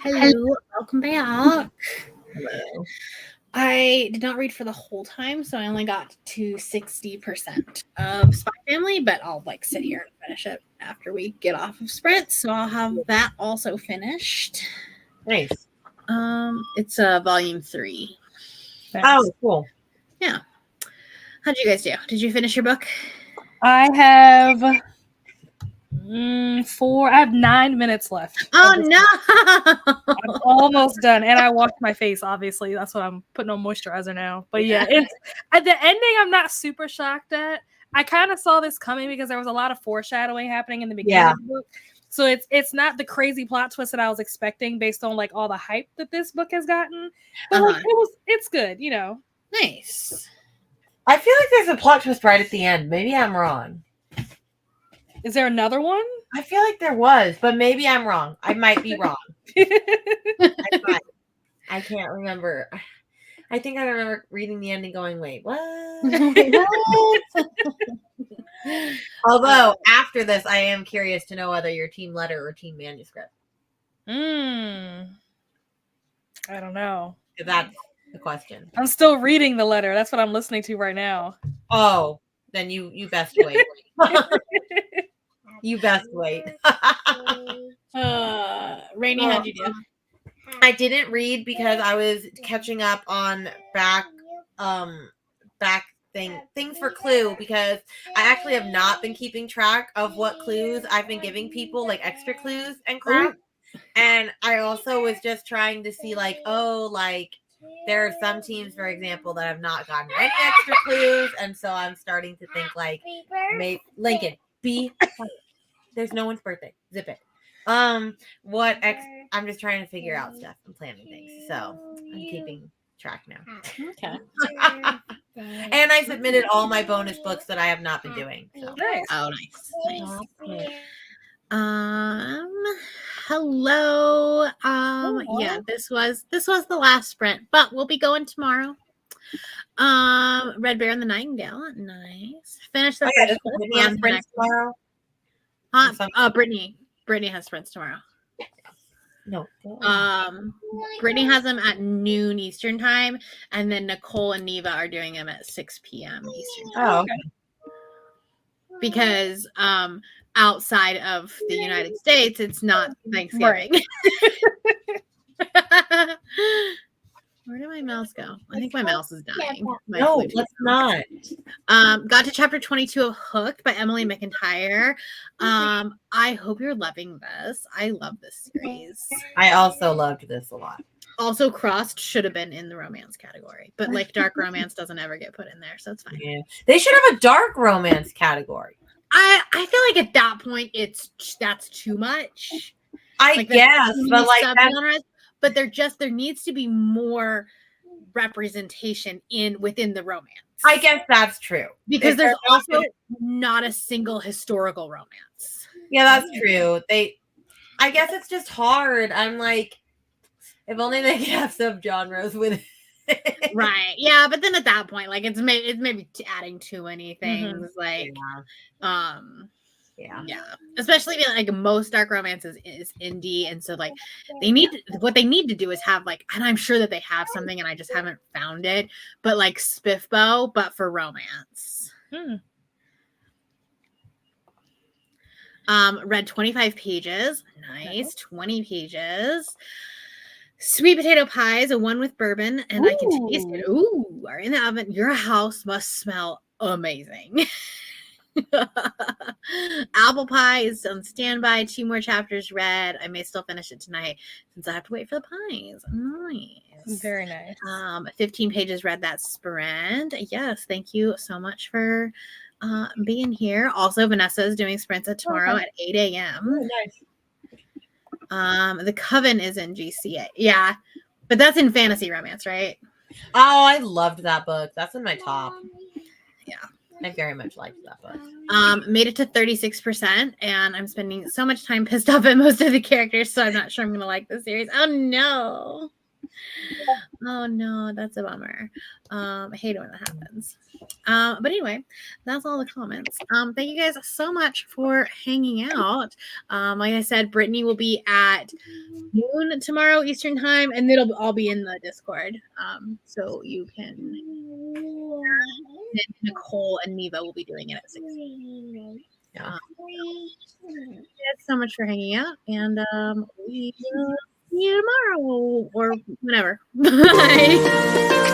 Speaker 2: Hello, welcome back.
Speaker 1: Hello.
Speaker 2: I did not read for the whole time, so I only got to 60% of Spy Family, but I'll like sit here and finish it after we get off of Sprint. So I'll have that also finished.
Speaker 1: Nice.
Speaker 2: It's volume 3.
Speaker 1: Oh, cool.
Speaker 2: Yeah. How'd you guys do? Did you finish your book?
Speaker 3: I have 4. I have 9 minutes left.
Speaker 2: Oh no!
Speaker 3: I'm almost done, and I washed my face. Obviously, that's what I'm putting on moisturizer now. But yeah, it's at the ending. I'm not super shocked at. I kind of saw this coming because there was a lot of foreshadowing happening in the beginning of the book. So it's not the crazy plot twist that I was expecting based on like all the hype that this book has gotten. But like it's good, you know.
Speaker 2: Nice.
Speaker 1: I feel like there's a plot twist right at the end. Maybe I'm wrong.
Speaker 3: Is there another one?
Speaker 1: I feel like there was, but maybe I'm wrong. I might be wrong. I can't remember. I think I remember reading the ending going, wait, what? Although, after this, I am curious to know whether you're team letter or team manuscript.
Speaker 3: I don't know.
Speaker 1: That's the question.
Speaker 3: I'm still reading the letter. That's what I'm listening to right now.
Speaker 1: Oh, then you best wait. You best wait.
Speaker 2: Rainy, how'd you do?
Speaker 1: I didn't read because I was catching up on things for Clue, because I actually have not been keeping track of what clues I've been giving people, like extra clues and crap. Ooh. And I also was just trying to see like, there are some teams, for example, that have not gotten any extra clues, and so I'm starting to think like, maybe Lincoln, there's no one's birthday. Zip it. I'm just trying to figure out stuff and planning things. So I'm keeping track now.
Speaker 2: Okay.
Speaker 1: And I submitted all my bonus books that I have not been doing. So.
Speaker 2: Nice. Oh, nice. Hello. Yeah, this was the last sprint, but we'll be going tomorrow. Red Bear and the Nightingale. Nice. Finish that.
Speaker 1: Brittany has sprints tomorrow.
Speaker 2: Brittany has sprints tomorrow.
Speaker 1: No.
Speaker 2: Brittany has them at noon Eastern time, and then Nicole and Neva are doing them at 6 p.m. Eastern time.
Speaker 1: Oh, okay.
Speaker 2: Because outside of the United States, it's not Thanksgiving. Right. Where did my mouse go? I think my mouse is dying.
Speaker 1: No, let's not.
Speaker 2: Got to chapter 22 of Hooked by Emily McIntyre. I hope you're loving this. I love this series.
Speaker 1: I also loved this a lot.
Speaker 2: Also, Crossed should have been in the romance category, but like dark romance doesn't ever get put in there, so it's fine. Yeah.
Speaker 1: They should have a dark romance category.
Speaker 2: I feel like at that point that's too much.
Speaker 1: I guess, but like
Speaker 2: but there needs to be more representation within the romance.
Speaker 1: I guess that's true.
Speaker 2: Because there's also not a single historical romance.
Speaker 1: Yeah, that's true. I guess it's just hard. I'm like, if only they could have subgenres with it.
Speaker 2: Right. Yeah, but then at that point, like it's maybe adding too many things. Yeah. Especially like most dark romance is indie, and so like what they need to do is have like, and I'm sure that they have something and I just haven't found it, but like Spiffbo, but for romance. Read 25 pages. Nice. 20 pages. Sweet potato pies, a one with bourbon, and I can taste it. Ooh, are in the oven. Your house must smell amazing. Apple pie is on standby. 2 more chapters read. I may still finish it tonight since I have to wait for the pies. Nice.
Speaker 3: Very nice.
Speaker 2: 15 pages read that sprint. Yes, thank you so much for being here. Also, Vanessa is doing sprints tomorrow at 8 a.m.
Speaker 1: Oh, nice.
Speaker 2: The Coven is in GCA. Yeah, but that's in fantasy romance, right?
Speaker 1: Oh, I loved that book. That's in my top.
Speaker 2: Yeah.
Speaker 1: I very much liked that book.
Speaker 2: Made it to 36%, and I'm spending so much time pissed off at most of the characters, so I'm not sure I'm going to like the series. Oh, no. Oh no, that's a bummer. I hate it when that happens. But anyway, that's all the comments. Thank you guys so much for hanging out. Like I said, Brittany will be at noon tomorrow Eastern time, and it'll all be in the Discord. So you can. Nicole and Neva will be doing it at 6. Thank you guys so much for hanging out, and we will see you tomorrow or whenever. Bye.